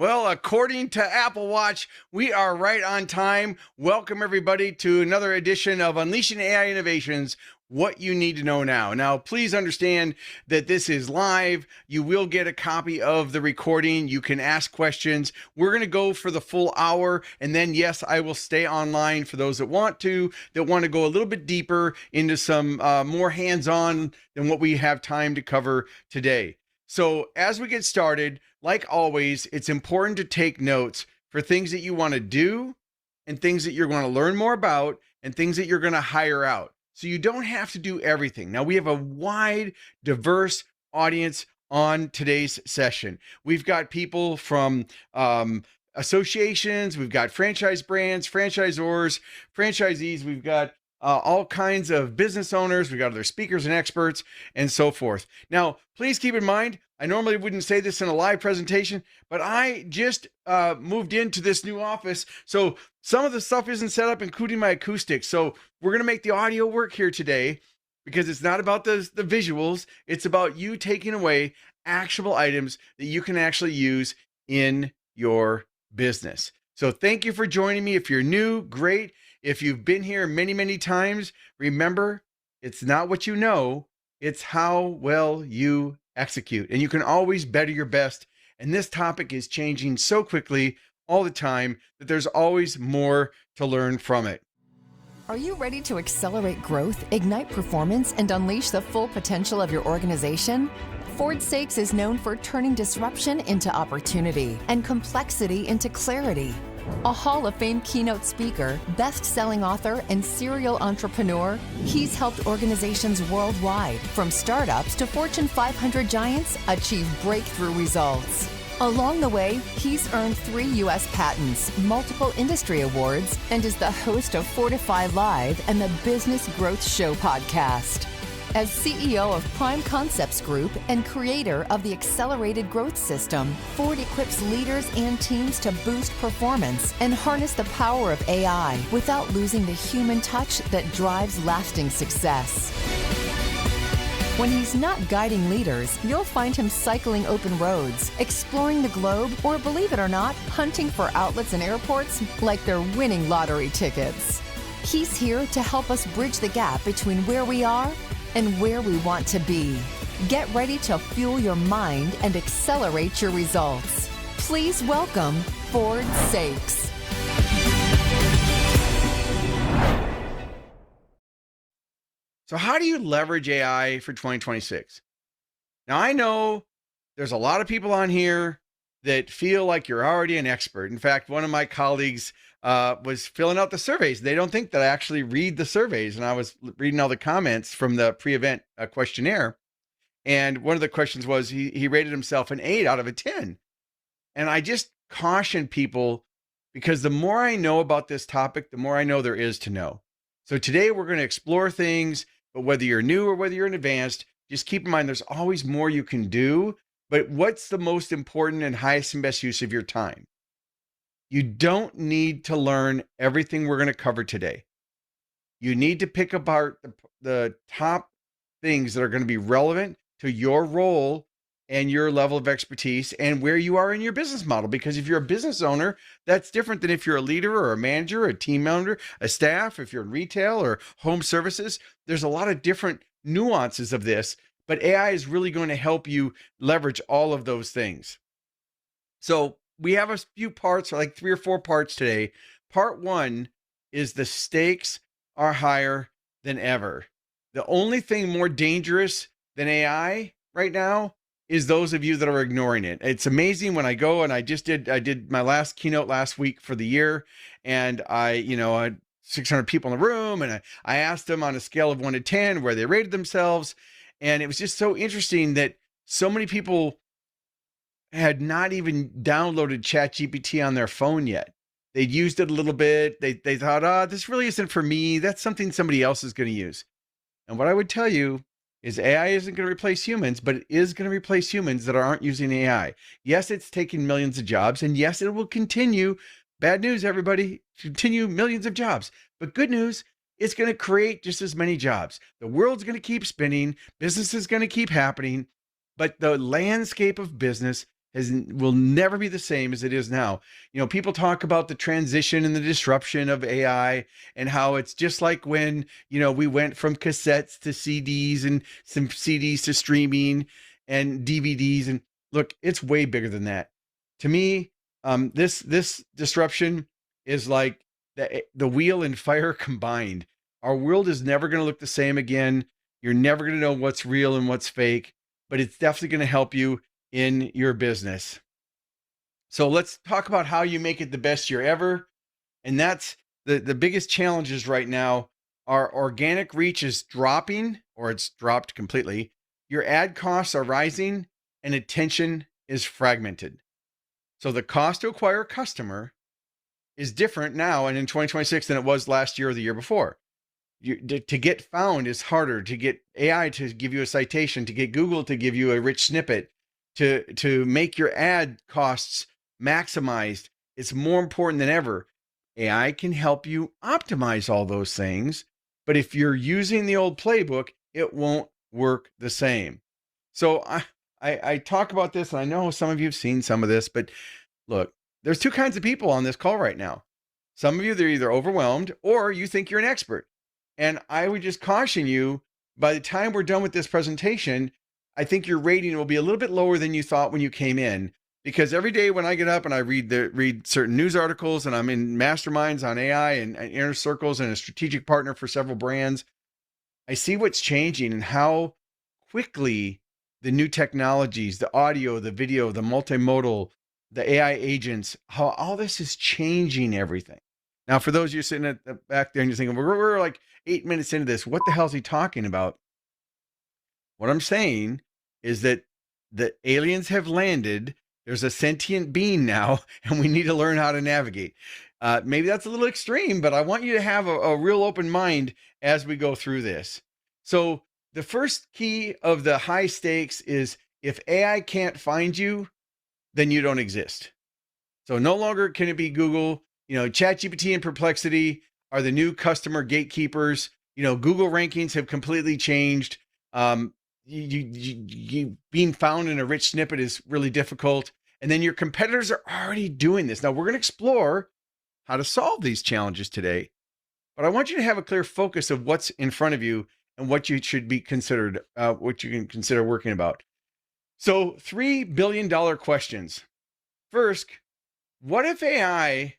Well, according to Apple Watch, we are right on time. Welcome, everybody, to another edition of Unleashing AI Innovations, What You Need to Know Now. Now, please understand that this is live. You will get a copy of the recording. You can ask questions. We're going to go for the full hour. And then, yes, I will stay online for those that want to go a little bit deeper into some more hands-on than what we have time to cover today. So as we get started, like always, it's important to take notes for things that you want to do and things that you're going to learn more about and things that you're going to hire out. So you don't have to do everything. Now, we have a wide, diverse audience on today's session. We've got people from associations, we've got franchise brands, franchisors, franchisees, we've got all kinds of business owners, we've got other speakers and experts, and so forth. Now, please keep in mind, I normally wouldn't say this in a live presentation, but I just moved into this new office. So some of the stuff isn't set up, including my acoustics. So we're going to make the audio work here today because it's not about the visuals. It's about you taking away actionable items that you can actually use in your business. So thank you for joining me. If you're new, great. If you've been here many, many times, remember, it's not what you know, it's how well you execute. And you can always better your best. And this topic is changing so quickly all the time that there's always more to learn from it. Are you ready to accelerate growth, ignite performance, and unleash the full potential of your organization? Ford Saeks is known for turning disruption into opportunity and complexity into clarity. A Hall of Fame keynote speaker, best-selling author, and serial entrepreneur, he's helped organizations worldwide, from startups to Fortune 500 giants, achieve breakthrough results. Along the way, he's earned 3 U.S. patents, multiple industry awards, and is the host of Fortify Live and the Business Growth Show podcast. As CEO of Prime Concepts Group and creator of the Accelerated Growth System, Ford equips leaders and teams to boost performance and harness the power of AI without losing the human touch that drives lasting success. When he's not guiding leaders, you'll find him cycling open roads, exploring the globe, or believe it or not, hunting for outlets and airports like they're winning lottery tickets. He's here to help us bridge the gap between where we are and where we want to be. Get ready to fuel your mind and accelerate your results. Please welcome Ford Saeks. So how do you leverage AI for 2026? Now, I know there's a lot of people on here that feel like you're already an expert. In fact, one of my colleagues was filling out the surveys. They don't think that I actually read the surveys. And I was reading all the comments from the pre-event questionnaire. And one of the questions was, he rated himself an 8 out of a 10. And I just caution people, because the more I know about this topic, the more I know there is to know. So today we're going to explore things, but whether you're new or whether you're an advanced, just keep in mind, there's always more you can do. But what's the most important and highest and best use of your time? You don't need to learn everything we're going to cover today. You need to pick apart the top things that are going to be relevant to your role and your level of expertise and where you are in your business model. Because if you're a business owner, that's different than if you're a leader or a manager, a team member, a staff, if you're in retail or home services. There's a lot of different nuances of this, but AI is really going to help you leverage all of those things. So we have a few parts, like 3 or 4 parts today. Part 1 is the stakes are higher than ever. The only thing more dangerous than AI right now is those of you that are ignoring it. It's amazing when I go, and I did my last keynote last week for the year, and I had 600 people in the room, and I asked them on a scale of 1 to 10 where they rated themselves. And it was just so interesting that so many people had not even downloaded ChatGPT on their phone yet. They'd used it a little bit. They thought, this really isn't for me. That's something somebody else is going to use. And what I would tell you is AI isn't going to replace humans, but it is going to replace humans that aren't using AI. Yes, it's taking millions of jobs, and yes, it will continue. Bad news, everybody, continue millions of jobs. But good news, it's going to create just as many jobs. The world's going to keep spinning. Business is going to keep happening. But the landscape of business will never be the same as it is now. People talk about the transition and the disruption of AI and how it's just like when, we went from cassettes to CDs and some CDs to streaming and DVDs. And look, it's way bigger than that. To me, this disruption is like the wheel and fire combined. Our world is never going to look the same again. You're never going to know what's real and what's fake, but it's definitely going to help you in your business. So let's talk about how you make it the best year ever. And that's the biggest challenges right now. Our organic reach is dropping, or it's dropped completely. Your ad costs are rising and attention is fragmented. So the cost to acquire a customer is different now and in 2026 than it was last year or the year before. To get found is harder, to get AI to give you a citation, to get Google to give you a rich snippet, to make your ad costs maximized. It's more important than ever. AI can help you optimize all those things, but if you're using the old playbook, it won't work the same. So I talk about this, and I know some of you have seen some of this, but look, there's two kinds of people on this call right now. Some of you, they're either overwhelmed or you think you're an expert. And I would just caution you, by the time we're done with this presentation, I think your rating will be a little bit lower than you thought when you came in. Because every day when I get up and I read certain news articles, and I'm in masterminds on AI and inner circles and a strategic partner for several brands, I see what's changing and how quickly the new technologies, the audio, the video, the multimodal, the AI agents, how all this is changing everything. Now, for those of you sitting at the back there and you're thinking, we're like 8 minutes into this, what the hell is he talking about? What I'm saying is that the aliens have landed. There's a sentient being now, and we need to learn how to navigate. Maybe that's a little extreme, but I want you to have a real open mind as we go through this. So the first key of the high stakes is if AI can't find you, then you don't exist. So no longer can it be Google. ChatGPT and Perplexity are the new customer gatekeepers. Google rankings have completely changed. You being found in a rich snippet is really difficult. And then your competitors are already doing this. Now we're going to explore how to solve these challenges today, but I want you to have a clear focus of what's in front of you and what you should be considered, what you can consider working about. So $3 billion questions. First, what if AI,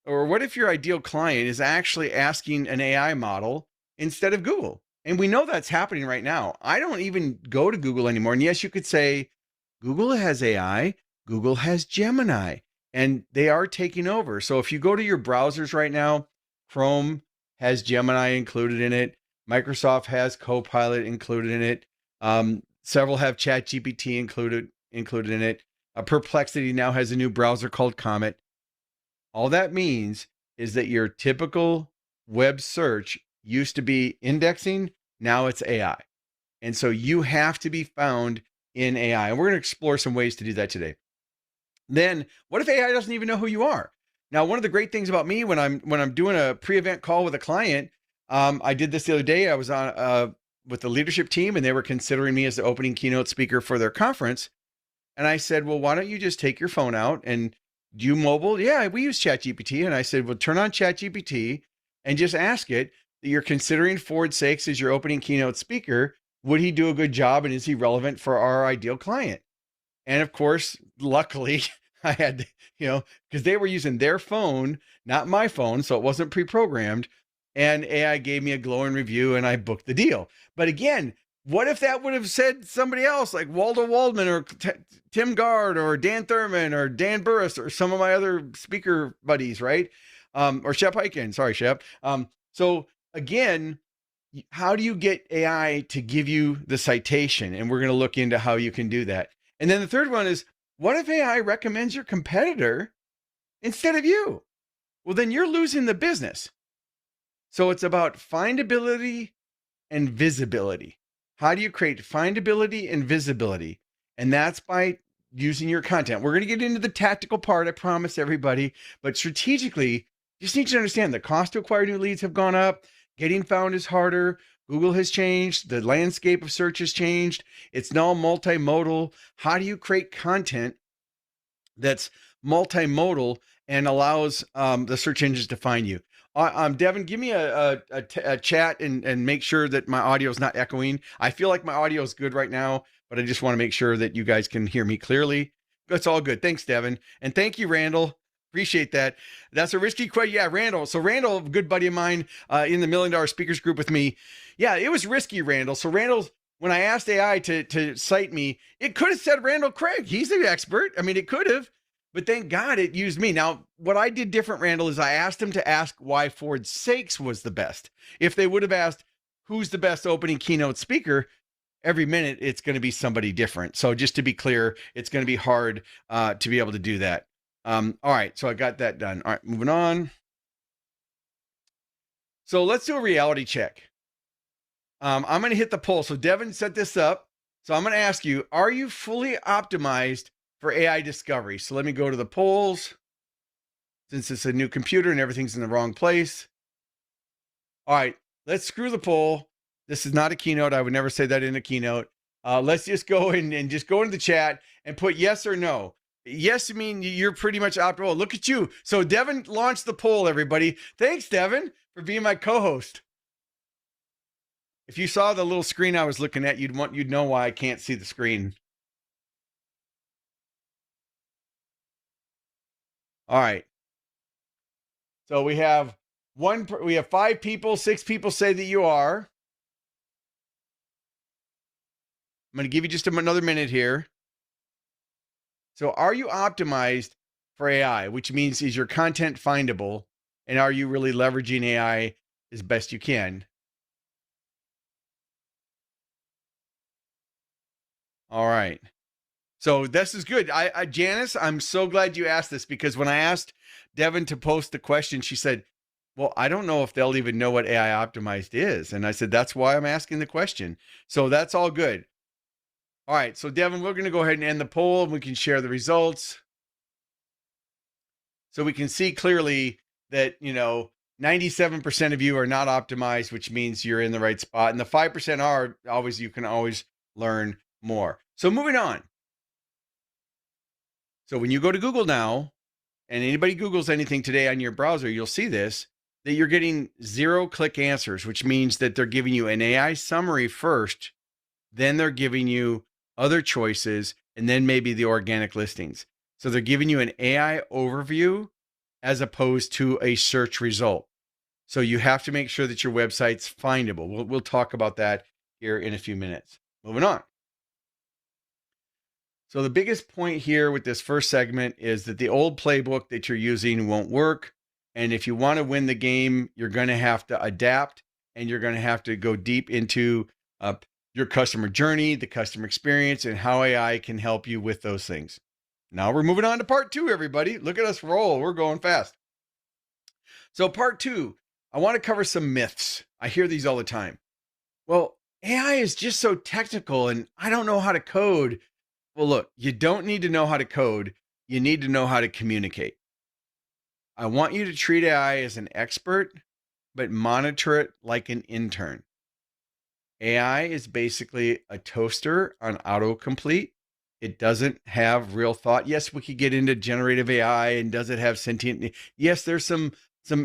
or what if your ideal client is actually asking an AI model instead of Google? And we know that's happening right now. I don't even go to Google anymore. And yes, you could say Google has AI, Google has Gemini, and they are taking over. So if you go to your browsers right now, Chrome has Gemini included in it. Microsoft has Copilot included in it. Several have ChatGPT included in it. Perplexity now has a new browser called Comet. All that means is that your typical web search used to be indexing. Now it's AI. And so you have to be found in AI. And we're going to explore some ways to do that today. Then what if AI doesn't even know who you are? Now, one of the great things about me when I'm doing a pre-event call with a client, I did this the other day. I was on with the leadership team, and they were considering me as the opening keynote speaker for their conference. And I said, well, why don't you just take your phone out and do you mobile? Yeah, we use ChatGPT. And I said, well, turn on ChatGPT and just ask it that you're considering Ford Saeks as your opening keynote speaker. Would he do a good job, and is he relevant for our ideal client? And of course, luckily, I had, because they were using their phone, not my phone, so it wasn't pre-programmed. And AI gave me a glowing review, and I booked the deal. But again, what if that would have said somebody else like Waldo Waldman or Tim Gard or Dan Thurman or Dan Burris or some of my other speaker buddies, right? Or Shep Hyken. Sorry, Shep. So again, how do you get AI to give you the citation? And we're going to look into how you can do that. And then the third one is, what if AI recommends your competitor instead of you? Well, then you're losing the business. So it's about findability and visibility. How do you create findability and visibility? And that's by using your content. We're going to get into the tactical part, I promise everybody. But strategically, you just need to understand the cost to acquire new leads have gone up. Getting found is harder. Google has changed. The landscape of search has changed. It's now multimodal. How do you create content that's multimodal and allows the search engines to find you. Devin, give me a chat and make sure that my audio is not echoing. I feel like my audio is good right now, but I just want to make sure that you guys can hear me clearly. That's all good. Thanks, Devin. And thank you, Randall. Appreciate that. That's a risky question. Yeah, Randall. So Randall, a good buddy of mine in the $1 Million Speakers group with me. Yeah, it was risky, Randall. So Randall's, when I asked AI to cite me, it could have said Randall Craig. He's the expert. I mean, it could have. But thank God it used me. Now, what I did different, Randall, is I asked him to ask why Ford Saeks was the best. If they would have asked who's the best opening keynote speaker, every minute it's going to be somebody different. So just to be clear, it's going to be hard to be able to do that. All right, so I got that done. All right, moving on. So let's do a reality check. I'm going to hit the poll. So Devin set this up. So I'm going to ask you, are you fully optimized for AI discovery? So let me go to the polls, since it's a new computer and everything's in the wrong place. All right, let's screw the poll. This is not a keynote. I would never say that in a keynote. Let's just go and just go into the chat and put yes or no. Yes, I mean, you're pretty much optimal. Look at you. So Devin launched the poll, everybody. Thanks, Devin, for being my co-host. If you saw the little screen I was looking at, you'd know why I can't see the screen. All right. So we have 5 people, 6 people say that you are. I'm going to give you just another minute here. So are you optimized for AI, which means is your content findable, and are you really leveraging AI as best you can? All right. So this is good. Janice, I'm so glad you asked this, because when I asked Devin to post the question, she said, well, I don't know if they'll even know what AI optimized is. And I said, that's why I'm asking the question. So that's all good. All right. So Devin, we're going to go ahead and end the poll and we can share the results. So we can see clearly that, 97% of you are not optimized, which means you're in the right spot. And the 5% are always, you can always learn more. So moving on. So when you go to Google now, and anybody Googles anything today on your browser, you'll see this, that you're getting 0-click answers, which means that they're giving you an AI summary first, then they're giving you other choices, and then maybe the organic listings. So they're giving you an AI overview as opposed to a search result. So you have to make sure that your website's findable. We'll talk about that here in a few minutes. Moving on. So the biggest point here with this first segment is that the old playbook that you're using won't work. And if you want to win the game, you're going to have to adapt, and you're going to have to go deep into your customer journey, the customer experience, and how AI can help you with those things. Now we're moving on to part 2, everybody. Look at us roll. We're going fast. So part 2, I want to cover some myths. I hear these all the time. Well, AI is just so technical and I don't know how to code. Well, look, you don't need to know how to code. You need to know how to communicate. I want you to treat AI as an expert, but monitor it like an intern. AI is basically a toaster on autocomplete. It doesn't have real thought. Yes, we could get into generative AI and does it have sentient? Yes, there's some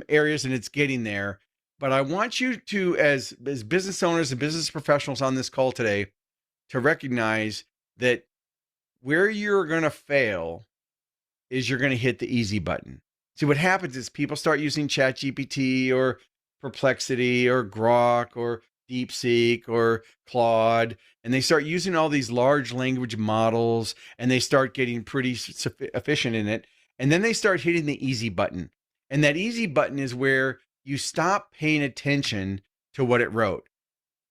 areas and it's getting there. But I want you to, as business owners and business professionals on this call today, to recognize that where you're going to fail is you're going to hit the easy button. See, what happens is people start using ChatGPT or Perplexity or Grok or DeepSeek or Claude, and they start using all these large language models, and they start getting pretty efficient in it. And then they start hitting the easy button. And that easy button is where you stop paying attention to what it wrote.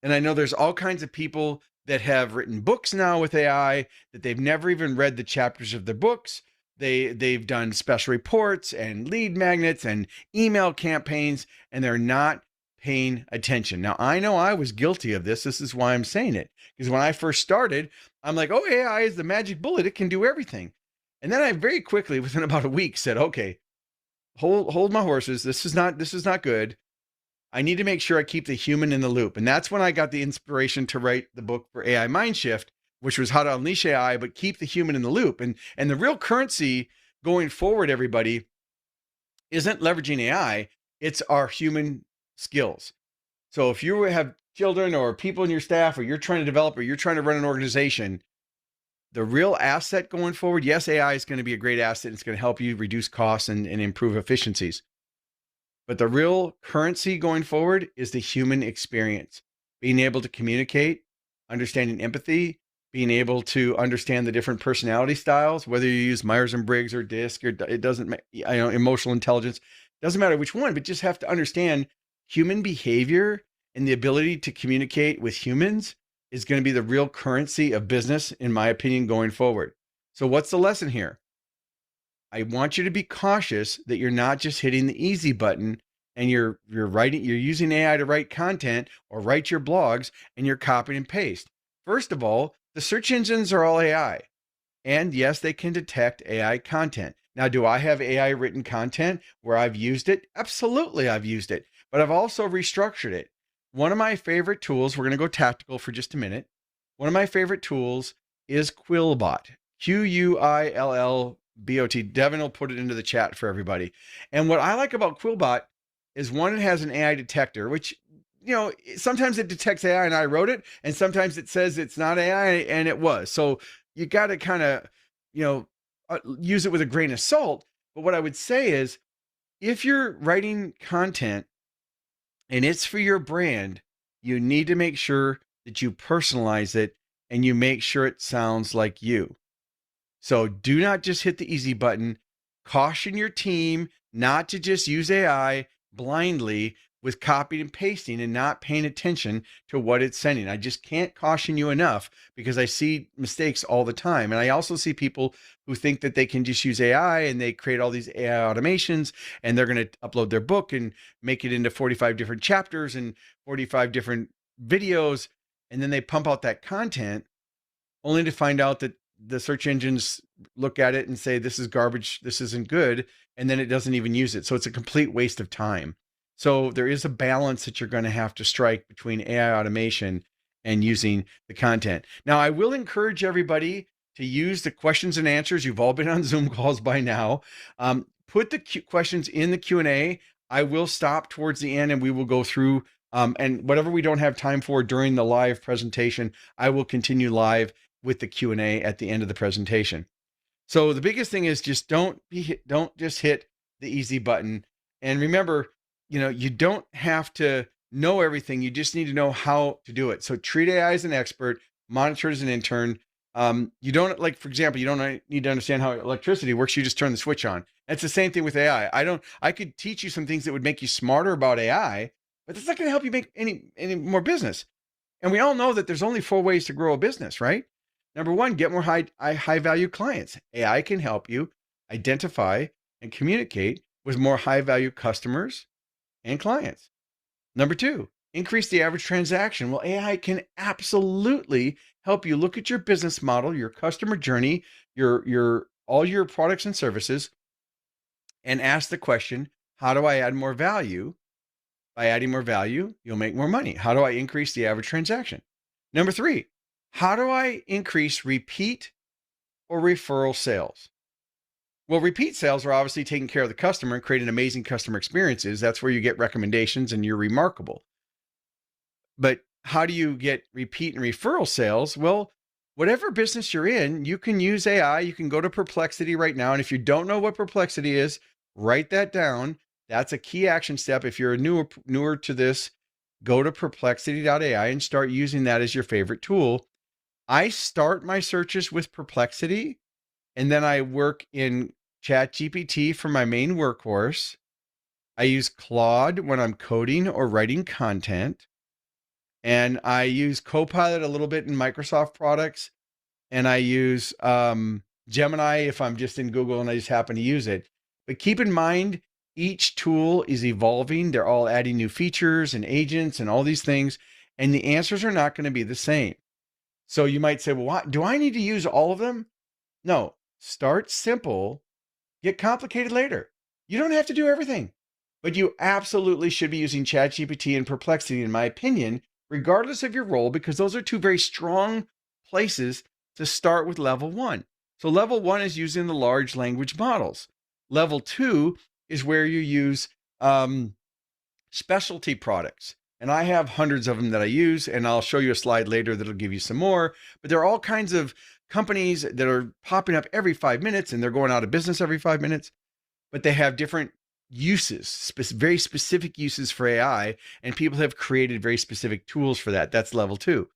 And I know there's all kinds of people that have written books now with AI that they've never even read the chapters of their books. They've done special reports and lead magnets and email campaigns, and they're not paying attention. Now, I know I was guilty of this. This is why I'm saying it. Because when I first started, I'm like, oh, AI is the magic bullet. It can do everything. And then I very quickly, within about a week, said, okay, hold my horses. This is not good. I need to make sure I keep the human in the loop. And that's when I got the inspiration to write the book for AI Mindshift, which was how to unleash AI, but keep the human in the loop. And the real currency going forward, everybody, isn't leveraging AI, it's our human skills. So if you have children or people in your staff, or you're trying to develop, or you're trying to run an organization, the real asset going forward, yes, AI is going to be a great asset. It's going to help you reduce costs and improve efficiencies. But the real currency going forward is the human experience, being able to communicate, understanding empathy, being able to understand the different personality styles, whether you use Myers-Briggs or DISC, or it doesn't, emotional intelligence, doesn't matter which one, but just have to understand human behavior, and the ability to communicate with humans is going to be the real currency of business, in my opinion, going forward. So what's the lesson here? I want you to be cautious that you're not just hitting the easy button and you're using AI to write content or write your blogs, and you're copying and paste. First of all, the search engines are all AI. And yes, they can detect AI content. Now, do I have AI written content where I've used it? Absolutely, I've used it, but I've also restructured it. One of my favorite tools, we're going to go tactical for just a minute. One of my favorite tools is Quillbot, Quillbot. Devin will put it into the chat for everybody. And what I like about Quillbot is, one, it has an AI detector, which, sometimes it detects AI and I wrote it, and sometimes it says it's not AI and it was. So you got to kind of, use it with a grain of salt. But what I would say is, if you're writing content and it's for your brand, you need to make sure that you personalize it and you make sure it sounds like you. So do not just hit the easy button. Caution your team not to just use AI blindly with copying and pasting and not paying attention to what it's sending. I just can't caution you enough, because I see mistakes all the time. And I also see people who think that they can just use AI and they create all these AI automations, and they're going to upload their book and make it into 45 different chapters and 45 different videos. And then they pump out that content only to find out that the search engines look at it and say, this is garbage, this isn't good. And then it doesn't even use it. So it's a complete waste of time. So there is a balance that you're going to have to strike between AI automation and using the content. Now, I will encourage everybody to use the questions and answers. You've all been on Zoom calls by now. Put the questions in the Q&A. I will stop towards the end and we will go through, and whatever we don't have time for during the live presentation, I will continue live with the Q&A at the end of the presentation. So the biggest thing is, just don't just hit the easy button. And remember, you don't have to know everything. You just need to know how to do it. So treat AI as an expert, monitor it as an intern. You don't, like, for example, you don't need to understand how electricity works. You just turn the switch on. It's the same thing with AI. I could teach you some things that would make you smarter about AI, but that's not going to help you make any more business. And we all know that there's only 4 ways to grow a business, right? Number 1, get more high value clients. AI can help you identify and communicate with more high value customers and clients. Number 2, increase the average transaction. Well, AI can absolutely help you look at your business model, your customer journey, all your products and services, and ask the question, how do I add more value? By adding more value, you'll make more money. How do I increase the average transaction? Number 3, how do I increase repeat or referral sales? Well, repeat sales are obviously taking care of the customer and creating amazing customer experiences. That's where you get recommendations and you're remarkable. But how do you get repeat and referral sales? Well, whatever business you're in, you can use AI. You can go to Perplexity right now. And if you don't know what Perplexity is, write that down. That's a key action step. If you're newer to this, go to perplexity.ai and start using that as your favorite tool. I start my searches with Perplexity, and then I work in ChatGPT for my main workhorse. I use Claude when I'm coding or writing content. And I use Copilot a little bit in Microsoft products. And I use Gemini if I'm just in Google and I just happen to use it. But keep in mind, each tool is evolving. They're all adding new features and agents and all these things. And the answers are not going to be the same. So you might say, well, do I need to use all of them? No, start simple, get complicated later. You don't have to do everything, but you absolutely should be using ChatGPT and Perplexity, in my opinion, regardless of your role, because those are 2 very strong places to start with level 1. So level 1 is using the large language models. Level 2 is where you use specialty products. And I have hundreds of them that I use, and I'll show you a slide later that'll give you some more. But there are all kinds of companies that are popping up every 5 minutes, and they're going out of business every 5 minutes, but they have different uses, very specific uses for AI, and people have created very specific tools for that. That's level 2.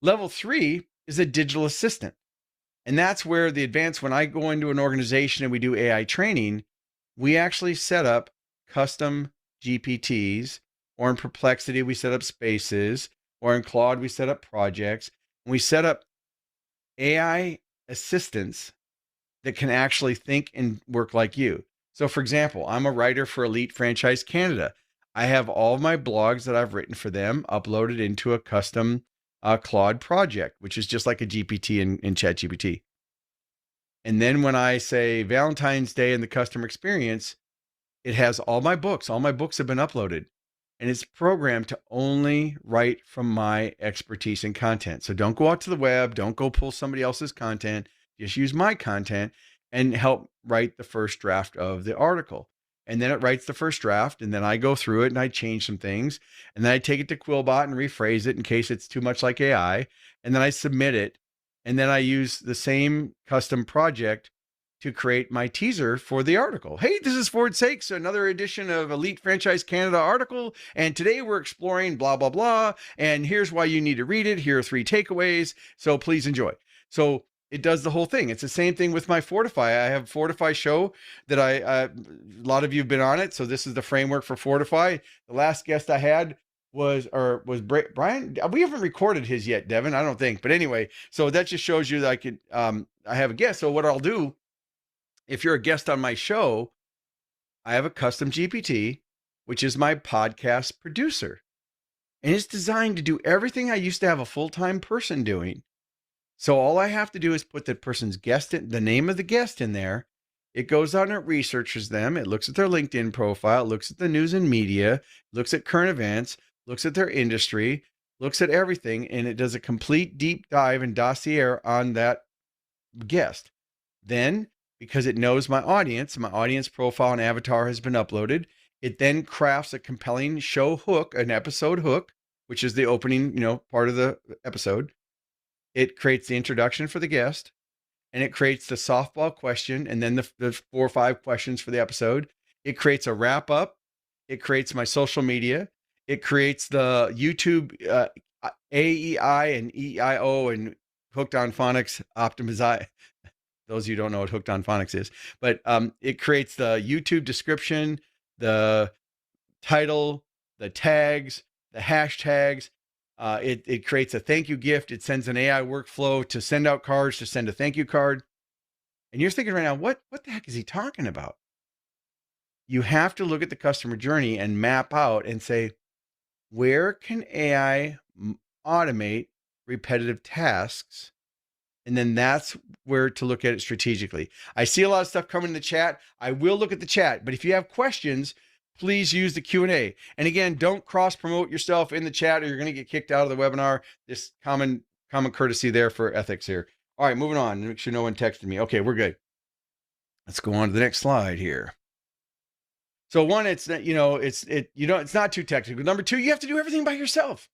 Level 3 is a digital assistant. And that's where when I go into an organization and we do AI training, we actually set up custom GPTs, or in Perplexity, we set up spaces, or in Claude, we set up projects. And we set up AI assistants that can actually think and work like you. So for example, I'm a writer for Elite Franchise Canada. I have all of my blogs that I've written for them uploaded into a custom Claude project, which is just like a GPT in ChatGPT. And then when I say Valentine's Day and the customer experience, it has all my books. All my books have been uploaded, and it's programmed to only write from my expertise and content. So don't go out to the web. Don't go pull somebody else's content. Just use my content and help write the first draft of the article. And then it writes the first draft, and then I go through it and I change some things. And then I take it to Quillbot and rephrase it in case it's too much like AI. And then I submit it. And then I use the same custom project to create my teaser for the article. Hey, this is Ford Saeks, another edition of Elite Franchise Canada article. And today we're exploring blah, blah, blah. And here's why you need to read it. Here are 3 takeaways. So please enjoy. So it does the whole thing. It's the same thing with my Fortify. I have a Fortify show that a lot of you have been on it. So this is the framework for Fortify. The last guest I had was Brian. We haven't recorded his yet, Devin, I don't think. But anyway, so that just shows you that I have a guest. So what I'll do, if you're a guest on my show, I have a custom GPT, which is my podcast producer. And it's designed to do everything I used to have a full-time person doing. So all I have to do is put the person's the name of the guest in there. It goes out and it researches them. It looks at their LinkedIn profile, looks at the news and media, looks at current events, looks at their industry, looks at everything, and it does a complete deep dive and dossier on that guest. Then, because it knows my audience profile and avatar has been uploaded, it then crafts a compelling show hook, an episode hook, which is the opening, part of the episode. It creates the introduction for the guest, and it creates the softball question, and then the 4 or 5 questions for the episode. It creates a wrap up. It creates my social media. It creates the YouTube AEI and EIO and Hooked on Phonics optimize. Those of you who don't know what Hooked on Phonics is, but it creates the YouTube description, the title, the tags, the hashtags. It creates a thank you gift. It sends an AI workflow to send out cards, to send a thank you card. And you're thinking right now, what the heck is he talking about? You have to look at the customer journey and map out and say, where can AI automate repetitive tasks? And then that's where to look at it strategically. I see a lot of stuff coming in the chat. I will look at the chat, but if you have questions, please use the Q&A. And again, don't cross promote yourself in the chat or you're going to get kicked out of the webinar. This common courtesy there for ethics here. All right, moving on. Make sure no one texted me. Okay, we're good. Let's go on to the next slide here. So one, it's not too technical. Number 2, you have to do everything by yourself.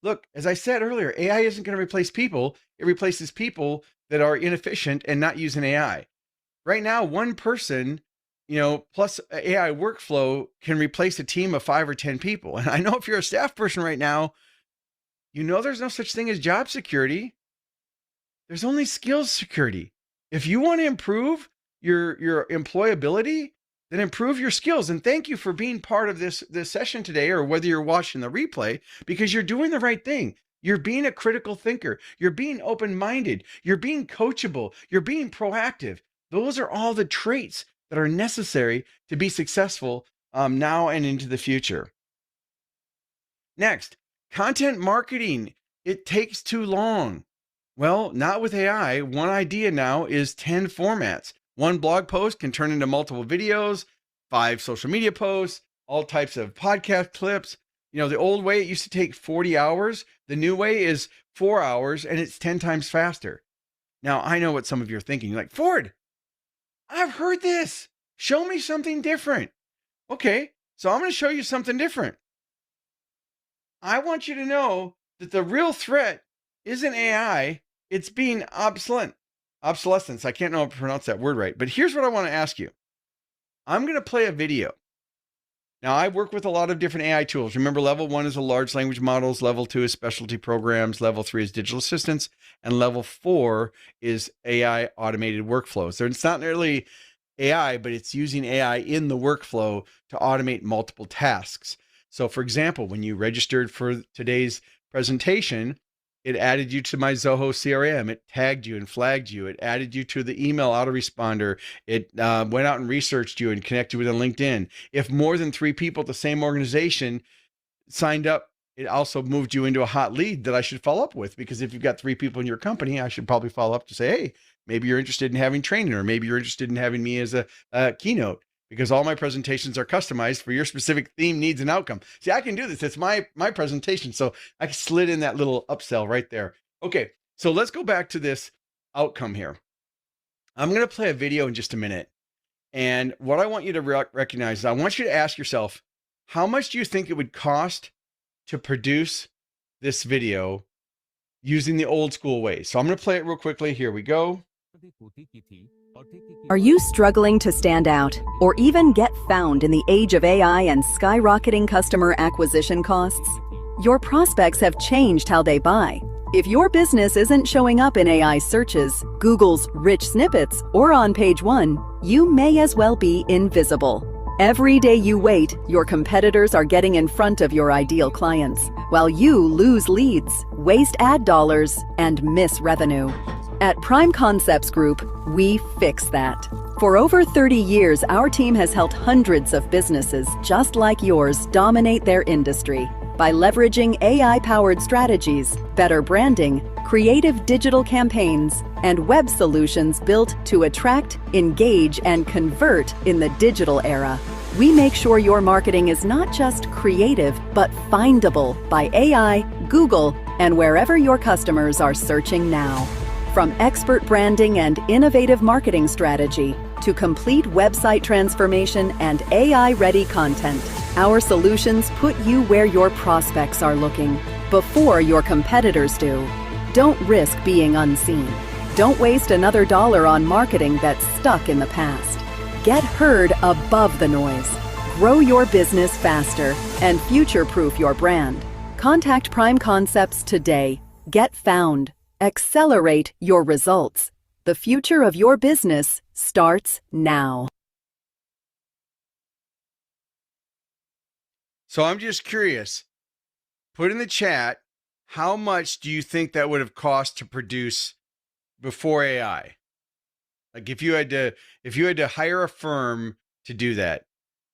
Look, as I said earlier, AI isn't going to replace people. It replaces people that are inefficient and not using AI. Right now, one person, plus AI workflow can replace a team of 5 or 10 people. And I know if you're a staff person right now, there's no such thing as job security. There's only skills security. If you want to improve your employability, then improve your skills. And thank you for being part of this session today, or whether you're watching the replay, because you're doing the right thing. You're being a critical thinker. You're being open-minded. You're being coachable. You're being proactive. Those are all the traits that are necessary to be successful now and into the future. Next, content marketing. It takes too long. Well, not with AI. One idea now is 10 formats. One blog post can turn into multiple videos, 5 social media posts, all types of podcast clips. The old way, it used to take 40 hours. The new way is 4 hours, and it's 10 times faster. Now, I know what some of you are thinking. You're like, Ford, I've heard this. Show me something different. Okay, so I'm going to show you something different. I want you to know that the real threat isn't AI, it's being obsolescence. I can't know how to pronounce that word right, but here's what I want to ask you. I'm going to play a video. Now, I work with a lot of different AI tools. Remember, level 1 is a large language models, level 2 is specialty programs, level 3 is digital assistants, and level 4 is AI automated workflows. So it's not nearly AI, but it's using AI in the workflow to automate multiple tasks. So for example, when you registered for today's presentation, it added you to my Zoho CRM. It tagged you and flagged you. It added you to the email autoresponder. It went out and researched you and connected with a LinkedIn. If more than 3 people at the same organization signed up, it also moved you into a hot lead that I should follow up with, because if you've got 3 people in your company, I should probably follow up to say, hey, maybe you're interested in having training, or maybe you're interested in having me as a keynote, because all my presentations are customized for your specific theme, needs, and outcome. See, I can do this. It's my presentation. So I slid in that little upsell right there. Okay, so let's go back to this outcome here. I'm going to play a video in just a minute. And what I want you to recognize is I want you to ask yourself, how much do you think it would cost to produce this video using the old school ways? So I'm going to play it real quickly. Here we go. Are you struggling to stand out or even get found in the age of AI and skyrocketing customer acquisition costs? Your prospects have changed how they buy. If your business isn't showing up in AI searches, Google's rich snippets, or on page 1, you may as well be invisible. Every day you wait, your competitors are getting in front of your ideal clients, while you lose leads, waste ad dollars, and miss revenue. At Prime Concepts Group, we fix that. For over 30 years, our team has helped hundreds of businesses just like yours dominate their industry by leveraging AI-powered strategies, better branding, creative digital campaigns, and web solutions built to attract, engage, and convert in the digital era. We make sure your marketing is not just creative, but findable by AI, Google, and wherever your customers are searching now. From expert branding and innovative marketing strategy to complete website transformation and AI-ready content, our solutions put you where your prospects are looking, before your competitors do. Don't risk being unseen. Don't waste another dollar on marketing that's stuck in the past. Get heard above the noise. Grow your business faster and future-proof your brand. Contact Prime Concepts today. Get found. Accelerate your results. The future of your business starts now. So I'm just curious, put in the chat, how much do you think that would have cost to produce before AI? Like if you had to hire a firm to do that,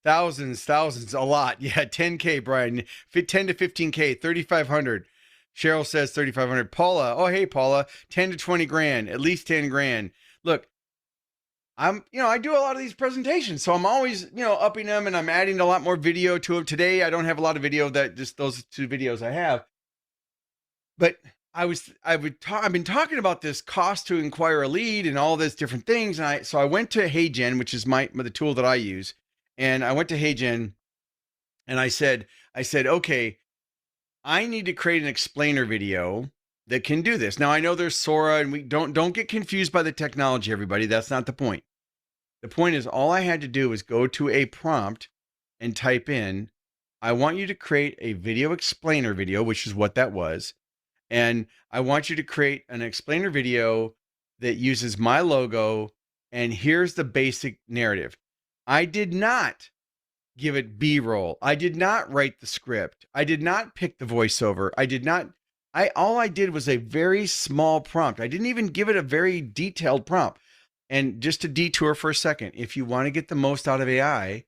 thousands, a lot. Yeah, 10K, Brian, 10 to 15K, 3,500. Cheryl says 3,500. Paula, oh, hey, Paula, 10 to 20 grand, at least 10 grand. Look, I do a lot of these presentations, so I'm always, upping them, and I'm adding a lot more video to them. Today, I don't have a lot of video, that just those 2 videos I have. But I've been talking about this cost to acquire a lead and all these different things. And so I went to HeyGen, which is the tool that I use. And I went to HeyGen and I said, okay, I need to create an explainer video that can do this. Now I know there's Sora, and we don't get confused by the technology, everybody. That's not the point. The point is, all I had to do was go to a prompt and type in, I want you to create a video explainer video, which is what that was. And I want you to create an explainer video that uses my logo. And here's the basic narrative. I did not give it B-roll. I did not write the script. I did not pick the voiceover. All I did was a very small prompt. I didn't even give it a very detailed prompt. And just to detour for a second, if you want to get the most out of AI,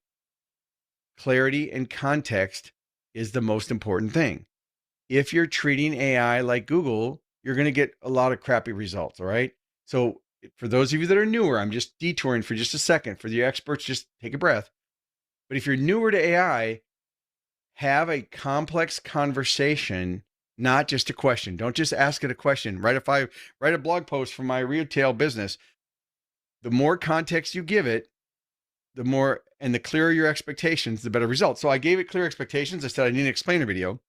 clarity and context is the most important thing. If you're treating AI like Google, you're going to get a lot of crappy results. All right. So for those of you that are newer, I'm just detouring for just a second. For the experts, just take a breath. But if you're newer to AI, have a complex conversation not just a question. Don't just ask it a question. Right? If I write a blog post for my retail business, the more context you give it, the more and the clearer your expectations, the better results. So I gave it clear expectations. I said I need an explainer video.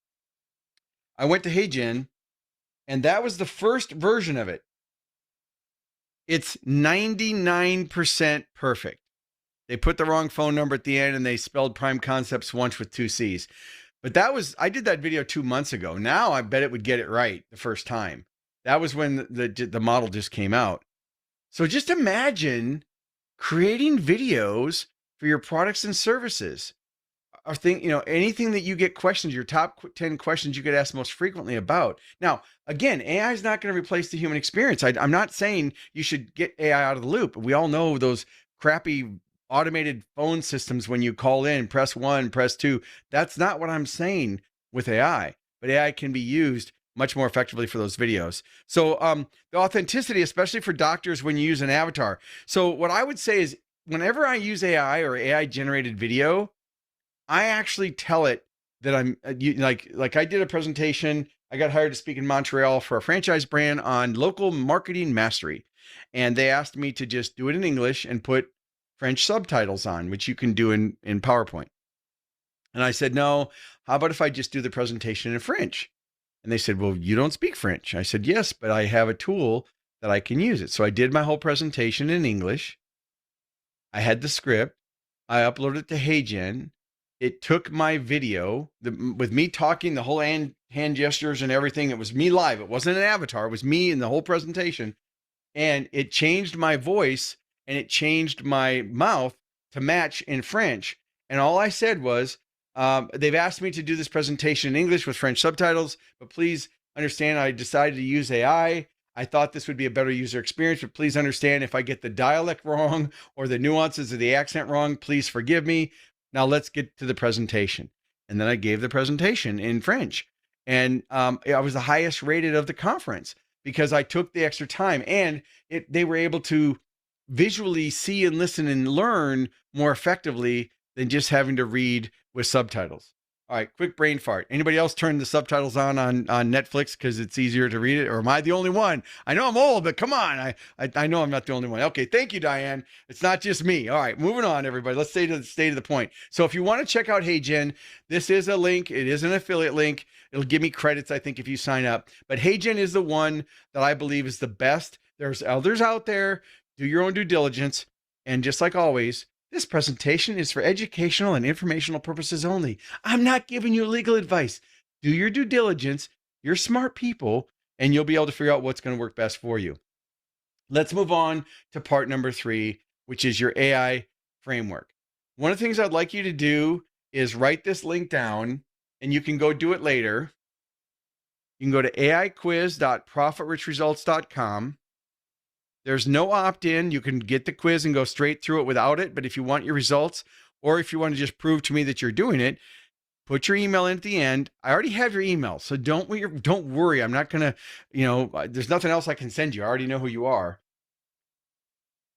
I went to HeyGen, and that was the first version of it. It's 99% perfect. They put the wrong phone number at the end, and they spelled Prime Concepts once with 2 C's. But I did that video 2 months ago. Now I bet it would get it right the first time. That was when the model just came out. So just imagine creating videos for your products and services. Or anything that you get questions, your top 10 questions you get asked most frequently about. Now, again, AI is not going to replace the human experience. I'm not saying you should get AI out of the loop. We all know those crappy automated phone systems when you call in, press 1, press 2. That's not what I'm saying with AI, but AI can be used much more effectively for those videos. So the authenticity, especially for doctors when you use an avatar. So what I would say is whenever I use AI or AI generated video, I actually tell it that I'm like I did a presentation. I got hired to speak in Montreal for a franchise brand on local marketing mastery. And they asked me to just do it in English and put French subtitles on, which you can do in PowerPoint. And I said, no, how about if I just do the presentation in French? And they said, well, you don't speak French. I said, yes, but I have a tool that I can use it. So I did my whole presentation in English. I had the script. I uploaded it to HeyGen. It took my video with me talking, the whole hand gestures and everything. It was me live. It wasn't an avatar. It was me in the whole presentation. And it changed my voice and it changed my mouth to match in French. And all I said was, they've asked me to do this presentation in English with French subtitles, but please understand I decided to use AI. I thought this would be a better user experience, but please understand if I get the dialect wrong or the nuances of the accent wrong, please forgive me. Now let's get to the presentation. And then I gave the presentation in French. And I was the highest rated of the conference because I took the extra time and they were able to visually see and listen and learn more effectively than just having to read with subtitles. All right, quick brain fart. Anybody else turn the subtitles on Netflix because it's easier to read it? Or am I the only one? I know I'm old, but come on. I know I'm not the only one. Okay, thank you, Diane. It's not just me. All right, moving on, everybody. Let's stay to the point. So if you want to check out HeyGen, this is a link. It is an affiliate link. It'll give me credits, I think, if you sign up. But HeyGen is the one that I believe is the best. There's others out there. Do your own due diligence. And just like always, this presentation is for educational and informational purposes only. I'm not giving you legal advice. Do your due diligence. You're smart people, and you'll be able to figure out what's going to work best for you. Let's move on to part number 3, which is your AI framework. One of the things I'd like you to do is write this link down, and you can go do it later. You can go to aiquiz.profitrichresults.com. There's no opt-in. You can get the quiz and go straight through it without it. But if you want your results, or if you want to just prove to me that you're doing it, put your email in at the end. I already have your email, so don't worry. I'm not going to, there's nothing else I can send you. I already know who you are.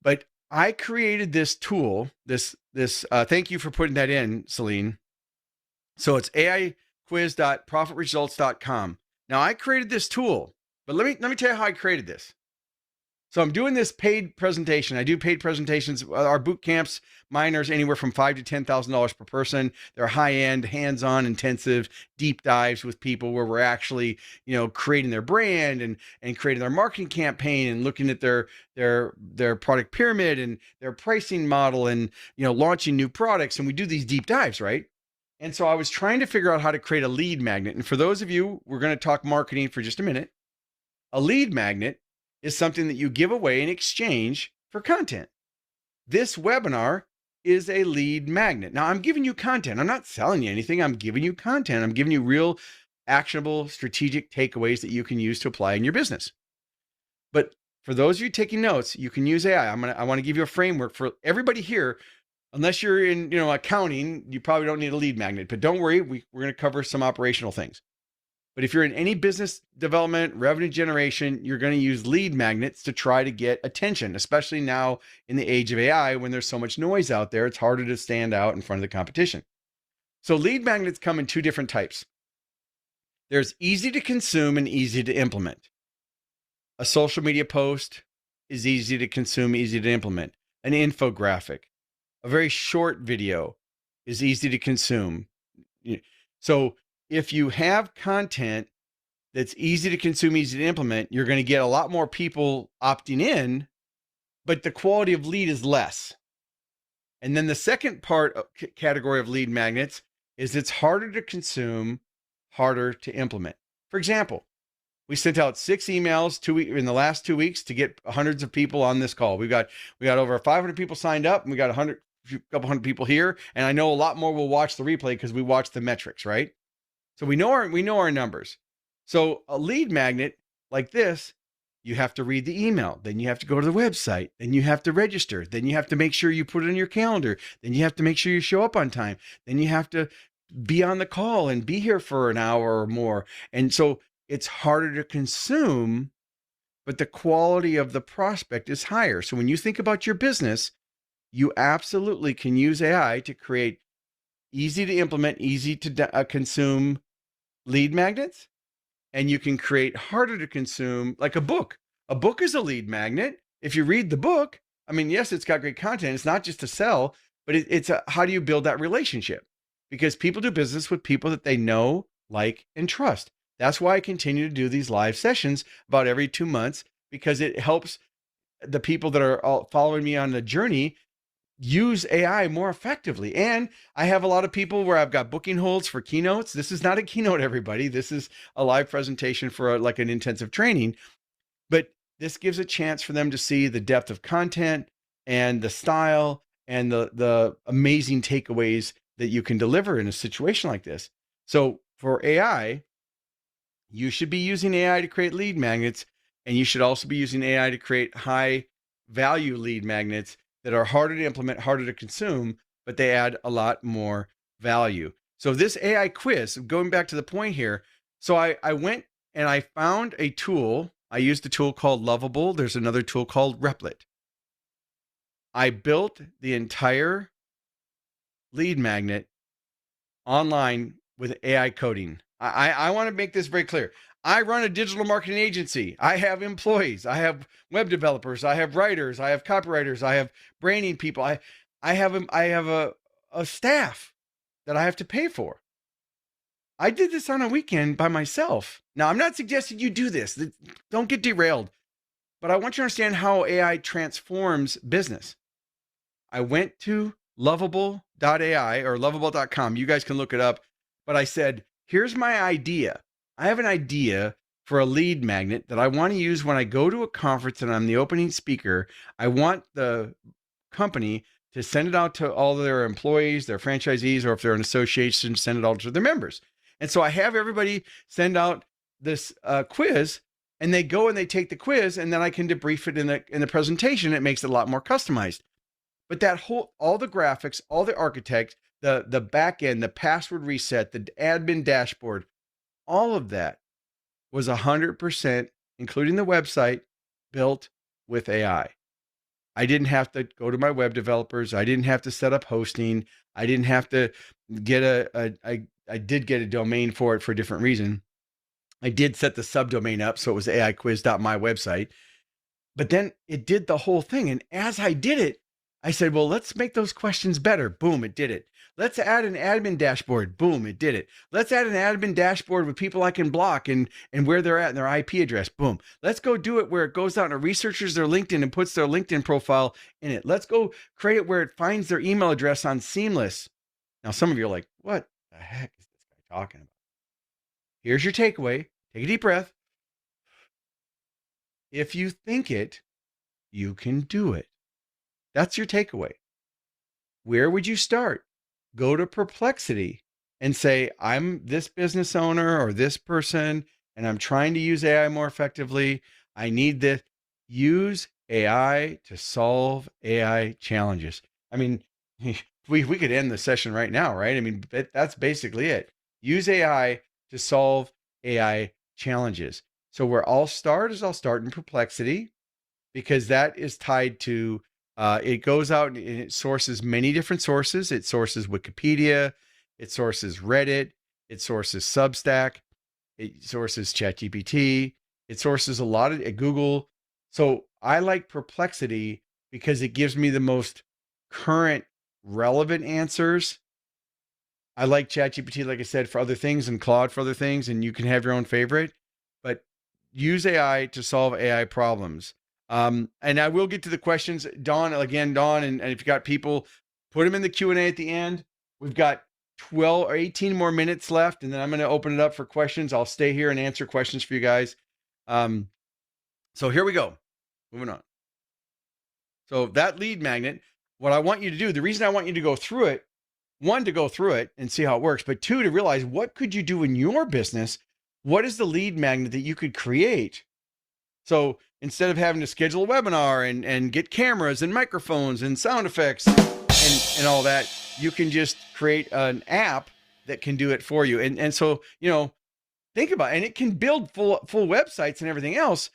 But I created this tool, thank you for putting that in, Celine. So it's aiquiz.profitrichresults.com. Now I created this tool, but let me tell you how I created this. So I'm doing this paid presentation. I do paid presentations. Our boot camps, mine are anywhere from $5,000 to $10,000 per person. They're high-end, hands-on, intensive, deep dives with people where we're actually, creating their brand and creating their marketing campaign and looking at their product pyramid and their pricing model and, launching new products. And we do these deep dives, right? And so I was trying to figure out how to create a lead magnet. And for those of you, we're going to talk marketing for just a minute. A lead magnet is something that you give away in exchange for content. This webinar is a lead magnet. Now I'm giving you content. I'm not selling you anything. I'm giving you content. I'm giving you real actionable strategic takeaways that you can use to apply in your business. But for those of you taking notes, you can use AI. I want to give you a framework for everybody here. Unless you're in, accounting, you probably don't need a lead magnet, but don't worry. We're going to cover some operational things. But if you're in any business development, revenue generation, you're going to use lead magnets to try to get attention, especially now in the age of AI when there's so much noise out there. It's harder to stand out in front of the competition. So lead magnets come in 2 different types. There's easy to consume and easy to implement. A social media post is easy to consume, easy to implement. An infographic, a very short video is easy to consume. So if you have content that's easy to consume, easy to implement, you're going to get a lot more people opting in, but the quality of lead is less. And then the second part of category of lead magnets is it's harder to consume, harder to implement. For example, we sent out 6 emails in the last 2 weeks to get hundreds of people on this call. We got over 500 people signed up, and we got a couple hundred people here. And I know a lot more will watch the replay because we watch the metrics, right? So we know our numbers. So a lead magnet like this, you have to read the email, then you have to go to the website, then you have to register, then you have to make sure you put it in your calendar, then you have to make sure you show up on time, then you have to be on the call and be here for an hour or more. And so it's harder to consume, but the quality of the prospect is higher. So when you think about your business, you absolutely can use AI to create easy to implement, easy to consume lead magnets. And you can create harder to consume, like a book. A book is a lead magnet. If you read the book, I mean, yes, it's got great content. It's not just to sell, but it's how do you build that relationship? Because people do business with people that they know, like, and trust. That's why I continue to do these live sessions about every 2 months, because it helps the people that are all following me on the journey use AI more effectively. And I have a lot of people where I've got booking holds for keynotes. This is not a keynote, everybody. This is a live presentation for like an intensive training, but this gives a chance for them to see the depth of content and the style and the amazing takeaways that you can deliver in a situation like this. So for AI, you should be using AI to create lead magnets, and you should also be using AI to create high value lead magnets that are harder to implement, harder to consume, but they add a lot more value. So this AI quiz, going back to the point here, so I went and I found a tool. I used a tool called Lovable. There's another tool called Replit. I built the entire lead magnet online with AI coding. I want to make this very clear. I run a digital marketing agency. I have employees. I have web developers. I have writers. I have copywriters. I have branding people. I have a staff that I have to pay for. I did this on a weekend by myself. Now, I'm not suggesting you do this. Don't get derailed. But I want you to understand how AI transforms business. I went to lovable.ai or lovable.com. You guys can look it up. But I said, here's my idea. I have an idea for a lead magnet that I want to use when I go to a conference and I'm the opening speaker. I want the company to send it out to all their employees, their franchisees, or if they're an association, send it out to their members. And so I have everybody send out this quiz, and they go and they take the quiz, and then I can debrief it in the presentation. It makes it a lot more customized. But all the graphics, all the architect, the back end, the password reset, the admin dashboard, all of that was 100%, including the website, built with AI. I didn't have to go to my web developers. I didn't have to set up hosting. I didn't have to get I did get a domain for it for a different reason. I did set the subdomain up, so it was aiquiz.mywebsite. But then it did the whole thing. And as I did it, I said, well, let's make those questions better. Boom, it did it. Let's add an admin dashboard. Boom, it did it. Let's add an admin dashboard with people I can block and where they're at and their IP address. Boom. Let's go do it where it goes out and researches their LinkedIn and puts their LinkedIn profile in it. Let's go create it where it finds their email address on Seamless. Now, some of you are like, what the heck is this guy talking about? Here's your takeaway. Take a deep breath. If you think it, you can do it. That's your takeaway. Where would you start? Go to Perplexity and say, I'm this business owner or this person, and I'm trying to use AI more effectively. I need this. Use AI to solve AI challenges. I mean, we could end the session right now, right? I mean, that's basically it. Use AI to solve AI challenges. So where I'll start in Perplexity, because that is tied to it goes out and it sources many different sources. It sources Wikipedia, it sources Reddit, it sources Substack. It sources ChatGPT. It sources a lot of Google. So I like Perplexity because it gives me the most current, relevant answers. I like ChatGPT, like I said, for other things and Claude for other things, and you can have your own favorite, but use AI to solve AI problems. And I will get to the questions, Dawn, and if you got people, put them in the Q&A at the end. We've got 12 or 18 more minutes left, and then I'm going to open it up for questions. I'll stay here and answer questions for you guys. So here we go. Moving on. So that lead magnet, what I want you to do, the reason I want you to go through it, one, to go through it and see how it works, but two, to realize what could you do in your business? What is the lead magnet that you could create? So instead of having to schedule a webinar and get cameras and microphones and sound effects and all that, you can just create an app that can do it for you. And so, think about it. And it can build full websites and everything else,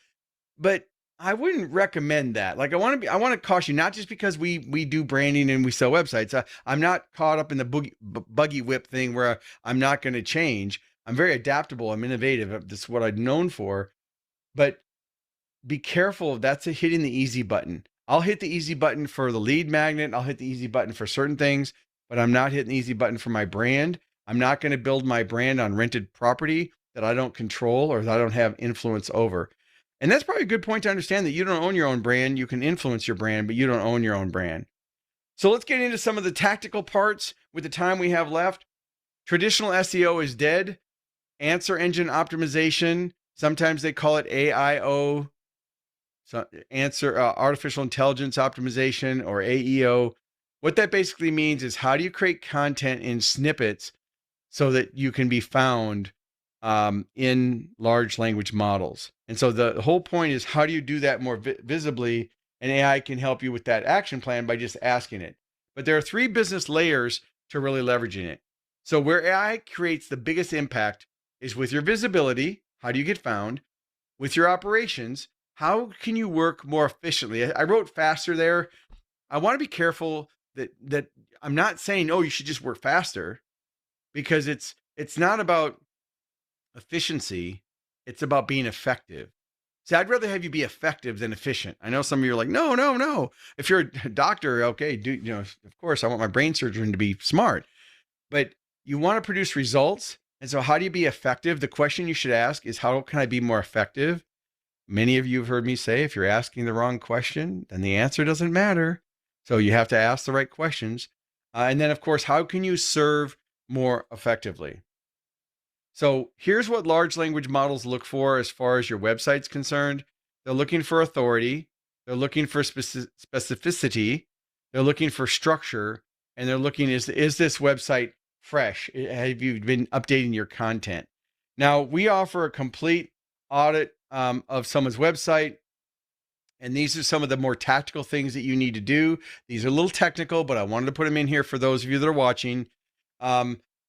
but I wouldn't recommend that. Like I want to caution you, not just because we do branding and we sell websites. I'm not caught up in the buggy whip thing where I'm not going to change. I'm very adaptable. I'm innovative. That's what I'm known for. But be careful. That's hitting the easy button. I'll hit the easy button for the lead magnet. I'll hit the easy button for certain things, but I'm not hitting the easy button for my brand. I'm not going to build my brand on rented property that I don't control or that I don't have influence over. And that's probably a good point to understand, that you don't own your own brand. You can influence your brand, but you don't own your own brand. So let's get into some of the tactical parts with the time we have left. Traditional SEO is dead. Answer engine optimization. Sometimes they call it AIO. So artificial intelligence optimization, or AEO. What that basically means is, how do you create content in snippets so that you can be found in large language models? And so the whole point is, how do you do that more visibly? And AI can help you with that action plan by just asking it. But there are 3 business layers to really leveraging it. So where AI creates the biggest impact is with your visibility. How do you get found? With your operations, how can you work more efficiently? I wrote faster there. I want to be careful that I'm not saying, oh, you should just work faster, because it's not about efficiency. It's about being effective. See, I'd rather have you be effective than efficient. I know some of you are like, no. If you're a doctor, okay, of course, I want my brain surgeon to be smart, but you want to produce results. And so how do you be effective? The question you should ask is, how can I be more effective? Many of you have heard me say, if you're asking the wrong question, then the answer doesn't matter. So you have to ask the right questions. And then, of course, how can you serve more effectively? So here's what large language models look for as far as your website's concerned. They're looking for authority. They're looking for specificity. They're looking for structure. And they're looking, is this website fresh? Have you been updating your content? Now, we offer a complete audit of someone's website. And these are some of the more tactical things that you need to do. These are a little technical, but I wanted to put them in here for those of you that are watching.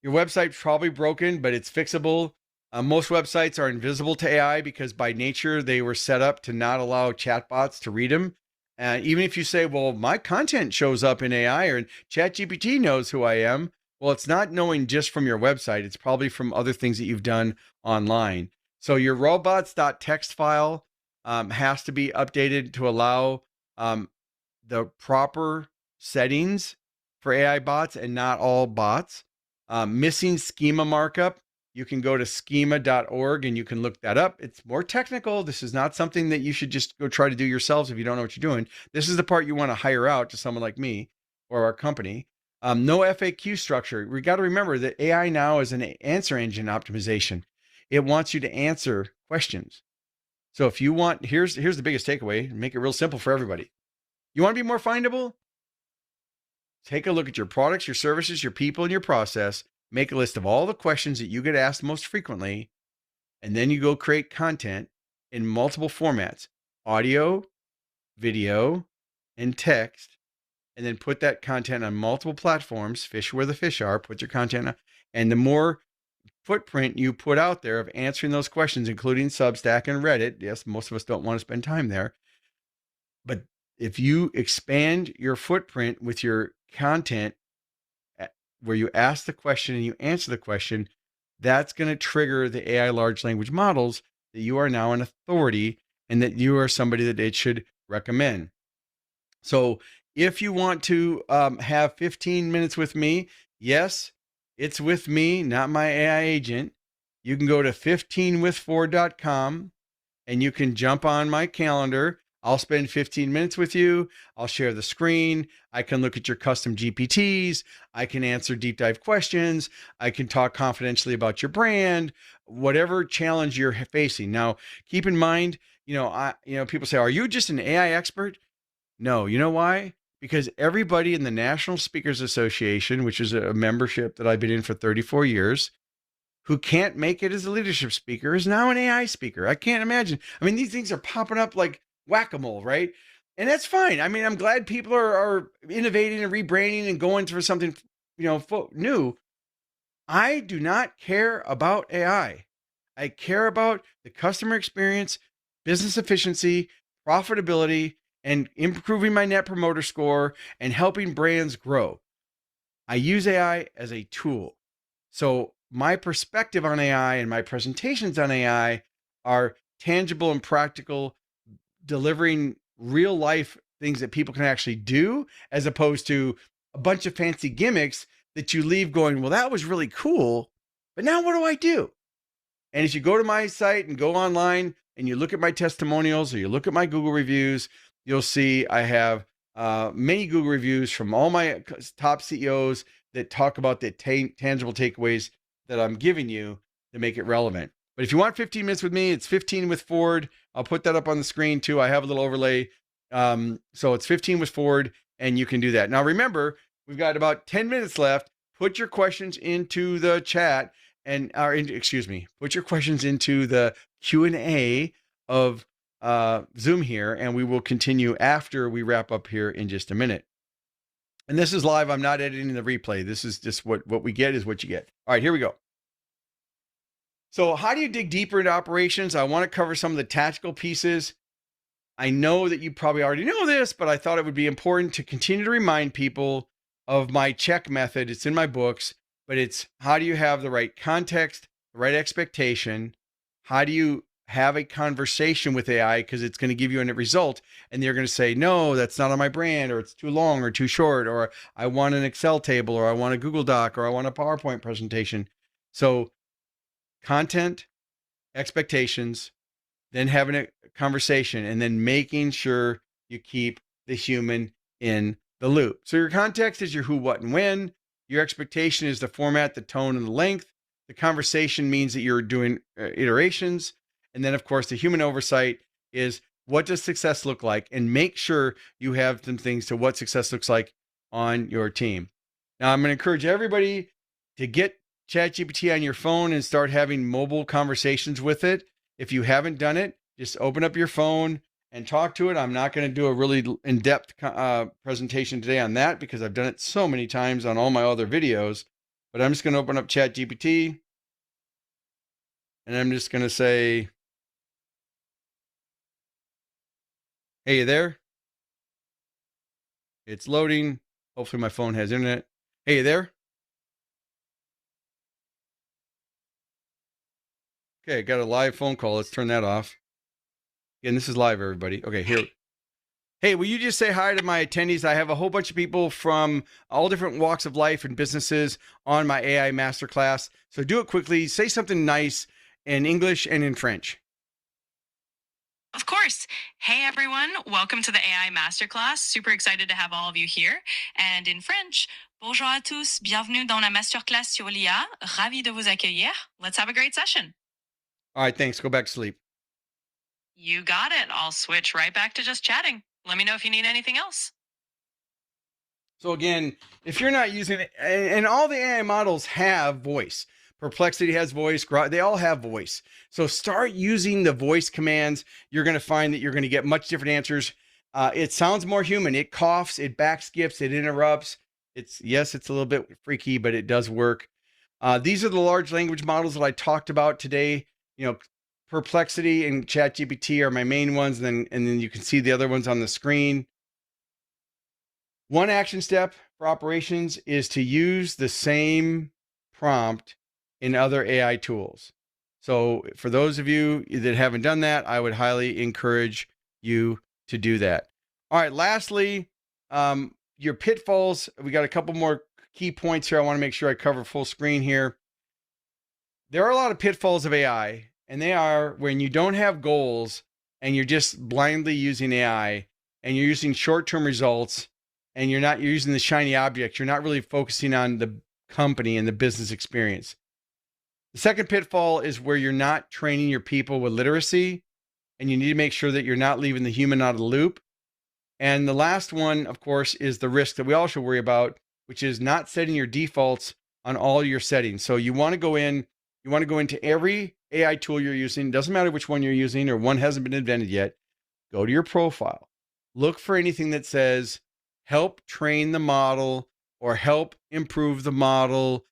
Your website's probably broken, but it's fixable. Most websites are invisible to AI because by nature, they were set up to not allow chatbots to read them. Even if you say, well, my content shows up in AI, or ChatGPT knows who I am. Well, it's not knowing just from your website. It's probably from other things that you've done online. So your robots.txt file has to be updated to allow the proper settings for AI bots and not all bots. Missing schema markup, you can go to schema.org and you can look that up. It's more technical. This is not something that you should just go try to do yourselves if you don't know what you're doing. This is the part you want to hire out to someone like me or our company. No FAQ structure. We got to remember that AI now is an answer engine optimization. It wants you to answer questions. So if you want, here's the biggest takeaway, make it real simple for everybody. You want to be more findable? Take a look at your products, your services, your people, and your process. Make a list of all the questions that you get asked most frequently. And then you go create content in multiple formats: audio, video, and text. And then put that content on multiple platforms. Fish where the fish are. Put your content on. And the more footprint you put out there of answering those questions, including Substack and Reddit. Yes, most of us don't want to spend time there. But if you expand your footprint with your content where you ask the question and you answer the question, that's going to trigger the AI large language models that you are now an authority and that you are somebody that it should recommend. So if you want to have 15 minutes with me, yes, it's with me, not my AI agent. You can go to 15withford.com and you can jump on my calendar. I'll spend 15 minutes with you. I'll share the screen. I can look at your custom GPTs. I can answer deep dive questions. I can talk confidentially about your brand, whatever challenge you're facing. Now, keep in mind, people say, "Are you just an AI expert?" No, you know why? Because everybody in the National Speakers Association, which is a membership that I've been in for 34 years, who can't make it as a leadership speaker is now an AI speaker. I can't imagine. I mean, these things are popping up like whack-a-mole, right? And that's fine. I mean, I'm glad people are innovating and rebranding and going for something, new. I do not care about AI. I care about the customer experience, business efficiency, profitability, and improving my net promoter score and helping brands grow. I use AI as a tool. So my perspective on AI and my presentations on AI are tangible and practical, delivering real life things that people can actually do, as opposed to a bunch of fancy gimmicks that you leave going, well, that was really cool, but now what do I do? And if you go to my site and go online and you look at my testimonials or you look at my Google reviews, you'll see I have many Google reviews from all my top CEOs that talk about the tangible takeaways that I'm giving you to make it relevant. But if you want 15 minutes with me, it's 15 with Ford. I'll put that up on the screen too. I have a little overlay. So it's 15 with Ford, and you can do that. Now, remember, we've got about 10 minutes left. Put your questions into the chat put your questions into the Q&A of Zoom here, and we will continue after we wrap up here in just a minute. And this is live. I'm not editing the replay. This is just what we get is what you get. All right, here we go. So how do you dig deeper into operations? I want to cover some of the tactical pieces. I know that you probably already know this, but I thought it would be important to continue to remind people of my check method. It's in my books, but it's how do you have the right context, the right expectation? How do you have a conversation with AI, because it's going to give you a result and they're going to say, no, that's not on my brand, or it's too long or too short, or I want an Excel table, or I want a Google Doc, or I want a PowerPoint presentation. So content, expectations, then having a conversation, and then making sure you keep the human in the loop. So your context is your who, what, and when. Your expectation is the format, the tone, and the length. The conversation means that you're doing iterations. And then, of course, the human oversight is what does success look like? And make sure you have some things to what success looks like on your team. Now, I'm going to encourage everybody to get ChatGPT on your phone and start having mobile conversations with it. If you haven't done it, just open up your phone and talk to it. I'm not going to do a really in-depth presentation today on that because I've done it so many times on all my other videos. But I'm just going to open up ChatGPT and I'm just going to say, hey, you there? It's loading. Hopefully my phone has internet. Hey, you there? Okay, I got a live phone call. Let's turn that off. Again, this is live, everybody. Okay, here. Hey, will you just say hi to my attendees? I have a whole bunch of people from all different walks of life and businesses on my AI Masterclass. So do it quickly. Say something nice in English and in French. Of course. Hey, everyone. Welcome to the AI Masterclass. Super excited to have all of you here. And in French, bonjour à tous. Bienvenue dans la Masterclass sur l'IA. Ravi de vous accueillir. Let's have a great session. All right, thanks. Go back to sleep. You got it. I'll switch right back to just chatting. Let me know if you need anything else. So again, if you're not using it, and all the AI models have voice. Perplexity has voice. They all have voice. So start using the voice commands. You're going to find that you're going to get much different answers. It sounds more human. It coughs, it back skips, it interrupts. It's a little bit freaky, but it does work. These are the large language models that I talked about today. Perplexity and ChatGPT are my main ones, and then you can see the other ones on the screen. One action step for operations is to use the same prompt in other AI tools. So for those of you that haven't done that, I would highly encourage you to do that. All right, lastly, your pitfalls. We got a couple more key points here. I want to make sure I cover full screen here. There are a lot of pitfalls of AI, and they are when you don't have goals and you're just blindly using AI and you're using short-term results and you're using the shiny object. You're not really focusing on the company and the business experience. The second pitfall is where you're not training your people with literacy, and you need to make sure that you're not leaving the human out of the loop. And the last one, of course, is the risk that we all should worry about, which is not setting your defaults on all your settings. So you want to go into every AI tool you're using. Doesn't matter which one you're using or one hasn't been invented yet. Go to your profile. Look for anything that says help train the model or help improve the model.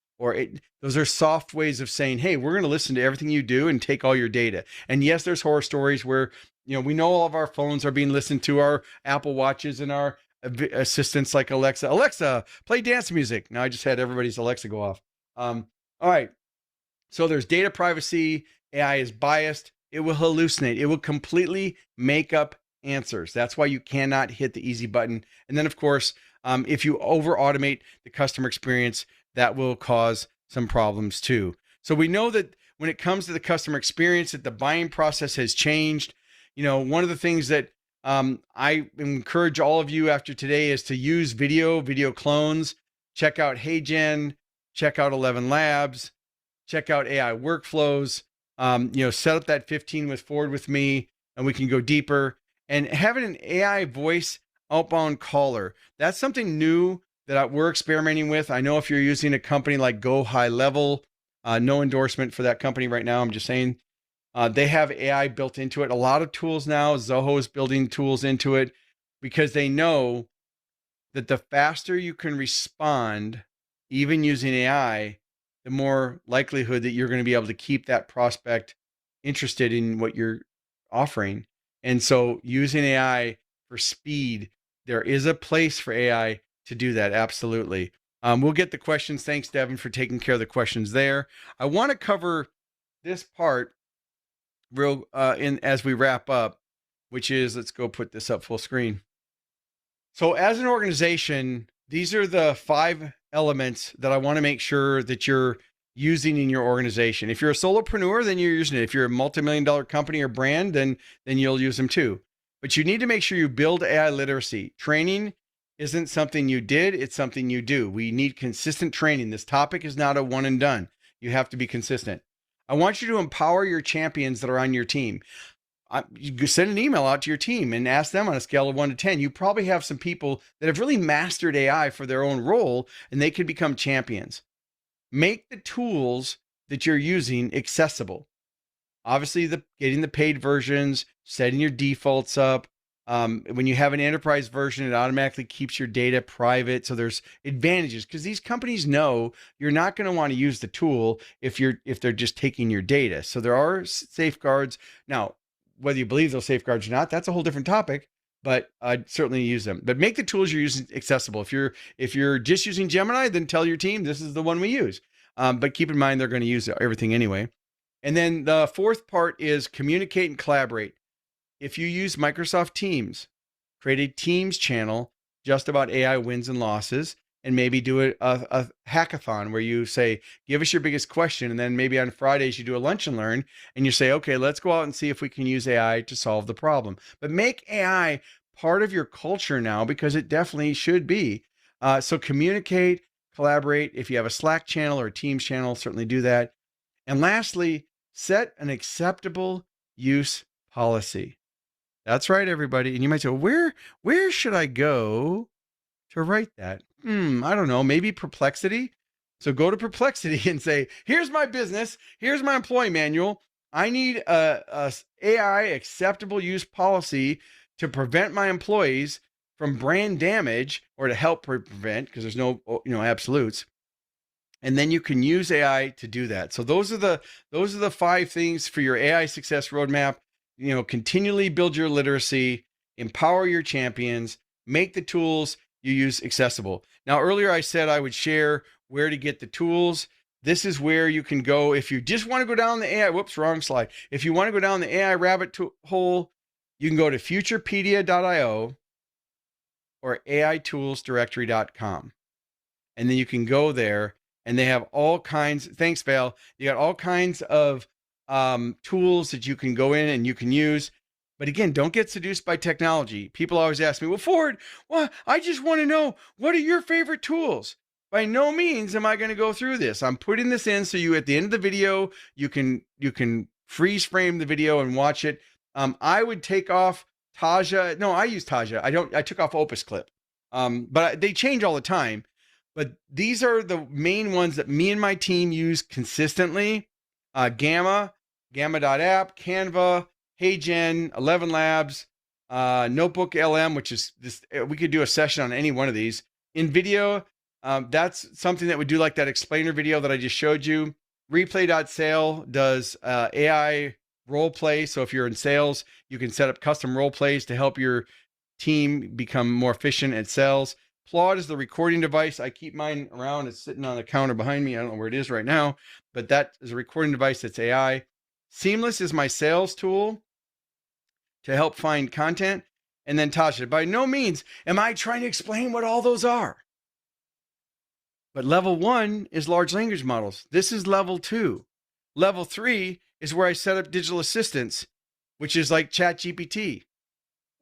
Those are soft ways of saying, hey, we're going to listen to everything you do and take all your data. And yes, there's horror stories where, we know all of our phones are being listened to, our Apple Watches and our assistants like Alexa. Alexa, play dance music. Now I just had everybody's Alexa go off. All right. So there's data privacy. AI is biased. It will hallucinate. It will completely make up answers. That's why you cannot hit the easy button. And then, of course, if you over automate the customer experience, that will cause some problems too. So we know that when it comes to the customer experience, that the buying process has changed. One of the things that I encourage all of you after today is to use video clones. Check out HeyGen, check out 11 Labs, check out AI workflows. Set up that 15 with Forward with me, and we can go deeper. And having an AI voice outbound caller, that's something new that we're experimenting with. I know if you're using a company like Go High Level, no endorsement for that company right now. I'm just saying they have AI built into it. A lot of tools now, Zoho is building tools into it because they know that the faster you can respond, even using AI, the more likelihood that you're going to be able to keep that prospect interested in what you're offering. And so using AI for speed, there is a place for AI to do that. Absolutely. We'll get the questions. Thanks, Devin, for taking care of the questions there. I want to cover this part as we wrap up, which is, let's go put this up full screen. So as an organization, these are the 5 elements that I want to make sure that you're using in your organization. If you're a solopreneur, then you're using it. If you're a multi-million-dollar company or brand, then you'll use them too. But you need to make sure you build AI literacy. Training isn't something you did, it's something you do. We need consistent training. This topic is not a one and done. You have to be consistent. I want you to empower your champions that are on your team. You send an email out to your team and ask them on a scale of 1 to 10. You probably have some people that have really mastered AI for their own role, and they could become champions. Make the tools that you're using accessible. Obviously, getting the paid versions, setting your defaults up. When you have an enterprise version, it automatically keeps your data private. So there's advantages because these companies know you're not going to want to use the tool if they're just taking your data. So there are safeguards. Now, whether you believe those safeguards or not, that's a whole different topic, but I'd certainly use them. But make the tools you're using accessible. If you're just using Gemini, then tell your team this is the one we use. But keep in mind, they're going to use everything anyway. And then the fourth part is communicate and collaborate. If you use Microsoft Teams, create a Teams channel just about AI wins and losses, and maybe do a hackathon where you say, give us your biggest question. And then maybe on Fridays, you do a lunch and learn, and you say, okay, let's go out and see if we can use AI to solve the problem. But make AI part of your culture now, because it definitely should be. So communicate, collaborate. If you have a Slack channel or a Teams channel, certainly do that. And lastly, set an acceptable use policy. That's right, everybody. And you might say, where should I go to write that? I don't know, maybe Perplexity. So go to Perplexity and say, here's my business. Here's my employee manual. I need a AI acceptable use policy to prevent my employees from brand damage, or to help prevent, because there's no absolutes. And then you can use AI to do that. So those are the 5 things for your AI success roadmap. Continually build your literacy, empower your champions, make the tools you use accessible. Now, earlier I said I would share where to get the tools. this is where you can go if you just want to go down the AI. Whoops, wrong slide. If you want to go down the AI rabbit hole, you can go to futurepedia.io or aitoolsdirectory.com. And then you can go there and they have all kinds. Thanks, Val. You got all kinds of tools that you can go in and you can use. But again, don't get seduced by technology. People always ask me, well, Ford, well, I just want to know, what are your favorite tools? By no means am I going to go through this. I'm putting this in so you, at the end of the video, you can freeze frame the video and watch it. I would take off Taja. No, I use Taja. I took off Opus Clip. But they change all the time. But these are the main ones that me and my team use consistently. Gamma.app, Canva, HeyGen, 11 Labs, Notebook LM, which is this. We could do a session on any one of these. In video, that's something that would do like that explainer video that I just showed you. Replay.sale does AI role play. So if you're in sales, you can set up custom role plays to help your team become more efficient at sales. Claude is the recording device. I keep mine around. It's sitting on the counter behind me. I don't know where it is right now, but that is a recording device that's AI. Seamless is my sales tool to help find content. And then Tasha, by no means am I trying to explain what all those are. But level 1 is large language models. This is level 2. Level 3 is where I set up digital assistants, which is like ChatGPT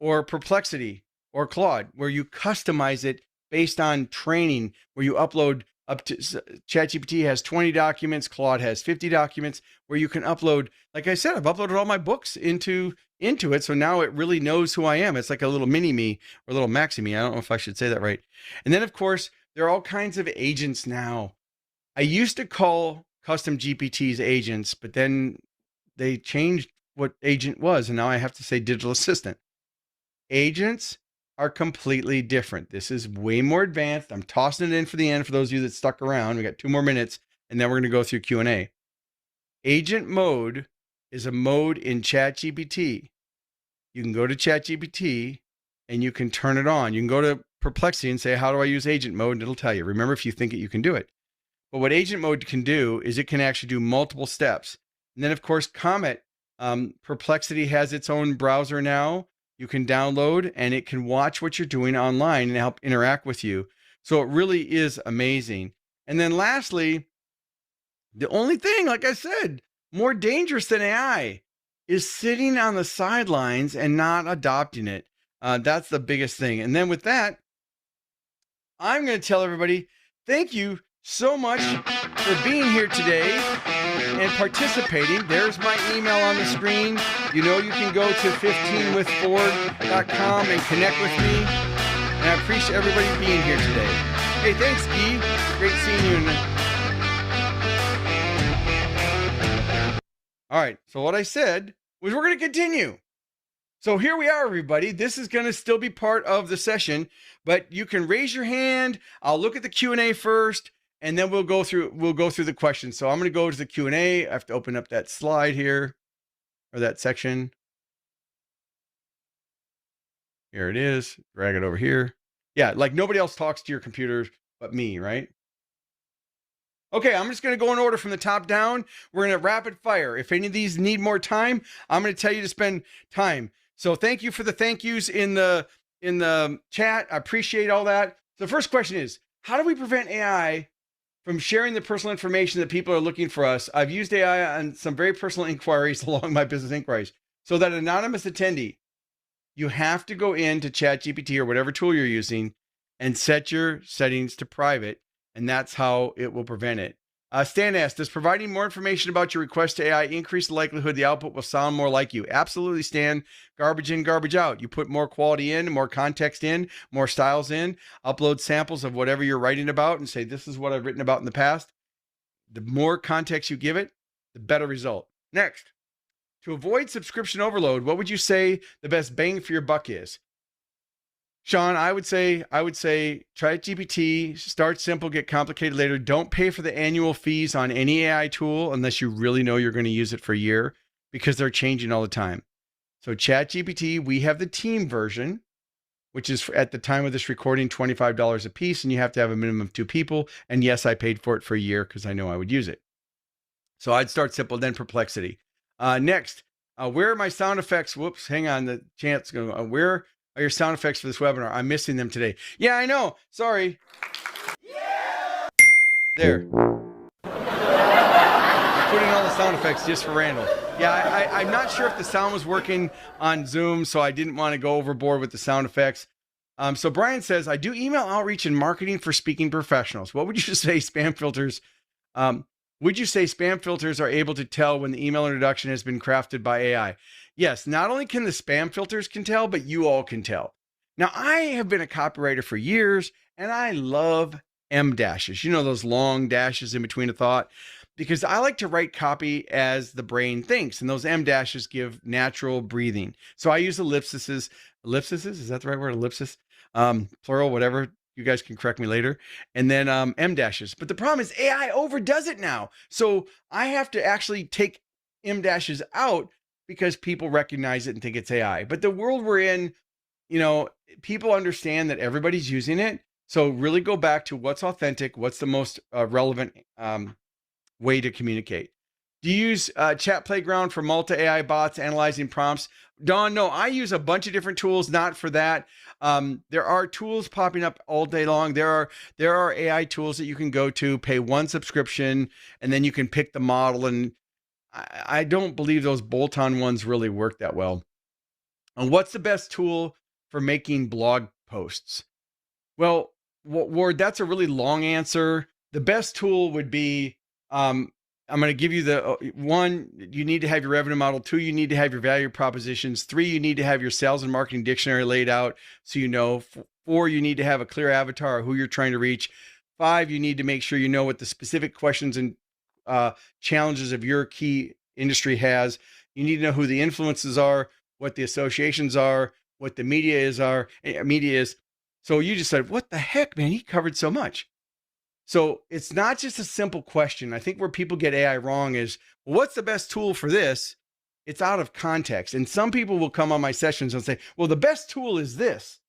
or Perplexity or Claude, where you customize it based on training, where you upload up to ChatGPT has 20 documents, Claude has 50 documents, where you can upload. Like I said, I've uploaded all my books into it. So now it really knows who I am. It's like a little mini me or a little maxi me. I don't know if I should say that right. And then of course, there are all kinds of agents now. I used to call custom GPTs agents, but then they changed what agent was. And now I have to say digital assistant. Agents are completely different. This is way more advanced. I'm tossing it in for the end for those of you that stuck around. We got 2 more minutes and then we're going to go through Q&A. Agent mode is a mode in ChatGPT. You can go to ChatGPT and you can turn it on. You can go to Perplexity and say, how do I use agent mode? And it'll tell you. Remember, if you think it, you can do it. But what agent mode can do is it can actually do multiple steps. And then of course, Comet, Perplexity has its own browser now. You can download and it can watch what you're doing online and help interact with you. So it really is amazing. And then lastly, the only thing, like I said, more dangerous than AI is sitting on the sidelines and not adopting it. That's the biggest thing. And then with that, I'm going to tell everybody, thank you so much for being here today and participating. There's my email on the screen. You know, you can go to 15withford.com and connect with me. And I appreciate everybody being here today. Hey, thanks, Guy. Great seeing you. All right. So what I said was we're going to continue. So here we are, everybody. This is going to still be part of the session, but you can raise your hand. I'll look at the Q&A first, and then we'll go through the questions. So I'm going to go to the Q&A. I have to open up that slide here, or that section. Here it is. Drag it over here. Yeah, like nobody else talks to your computer but me, right? Okay, I'm just going to go in order from the top down. We're going to rapid fire. If any of these need more time, I'm going to tell you to spend time. So thank you for the thank yous in the chat. I appreciate all that. So the first question is, how do we prevent AI from sharing the personal information that people are looking for us? I've used AI on some very personal inquiries along my business inquiries. So that anonymous attendee, you have to go into ChatGPT or whatever tool you're using and set your settings to private. And that's how it will prevent it. Stan asks, does providing more information about your request to AI increase the likelihood the output will sound more like you? Absolutely, Stan. Garbage in, garbage out. You put more quality in, more context in, more styles in, upload samples of whatever you're writing about and say, this is what I've written about in the past. The more context you give it, the better result. Next, to avoid subscription overload, what would you say the best bang for your buck is? Sean, I would say try GPT, start simple, get complicated later. Don't pay for the annual fees on any AI tool unless you really know you're going to use it for a year, because they're changing all the time. So ChatGPT, we have the team version, which is at the time of this recording, $25 a piece, and you have to have a minimum of 2 people. And yes, I paid for it for a year because I know I would use it. So I'd start simple, then Perplexity. Next, where are my sound effects? Whoops, hang on, the chant's going. Where are your sound effects for this webinar? I'm missing them today. Yeah, I know. Sorry. Yeah! There. Put in all the sound effects just for Randall. Yeah, I'm not sure if the sound was working on Zoom, so I didn't want to go overboard with the sound effects. So Brian says, I do email outreach and marketing for speaking professionals. What would you say spam filters? Would you say spam filters are able to tell when the email introduction has been crafted by AI? Yes, not only can the spam filters can tell, but you all can tell. Now, I have been a copywriter for years, and I love M dashes. You know, those long dashes in between a thought, because I like to write copy as the brain thinks, and those M dashes give natural breathing. So I use ellipses. Ellipses, is that the right word? Ellipsis? Plural, whatever. You guys can correct me later. And then M dashes. But the problem is AI overdoes it now. So I have to actually take M dashes out because people recognize it and think it's AI. But the world we're in, you know, people understand that everybody's using it. So really go back to what's authentic, what's the most relevant way to communicate. Do you use Chat Playground for multi-AI bots analyzing prompts? Dawn, no, I use a bunch of different tools, not for that. There are tools popping up all day long. There are AI tools that you can go to, pay one subscription, and then you can pick the model. And I don't believe those bolt-on ones really work that well. And what's the best tool for making blog posts? Well, Ward, that's a really long answer. The best tool would be, I'm going to give you the 1, you need to have your revenue model. 2, you need to have your value propositions. 3, you need to have your sales and marketing dictionary laid out so you know. 4, you need to have a clear avatar of who you're trying to reach. 5, you need to make sure you know what the specific questions and challenges of your key industry has. You need to know who the influences are, what the associations are, what the media is. So you just said, what the heck, man? He covered so much. So it's not just a simple question. I think where people get AI wrong is, well, what's the best tool for this? It's out of context. And some people will come on my sessions and say, well, the best tool is this,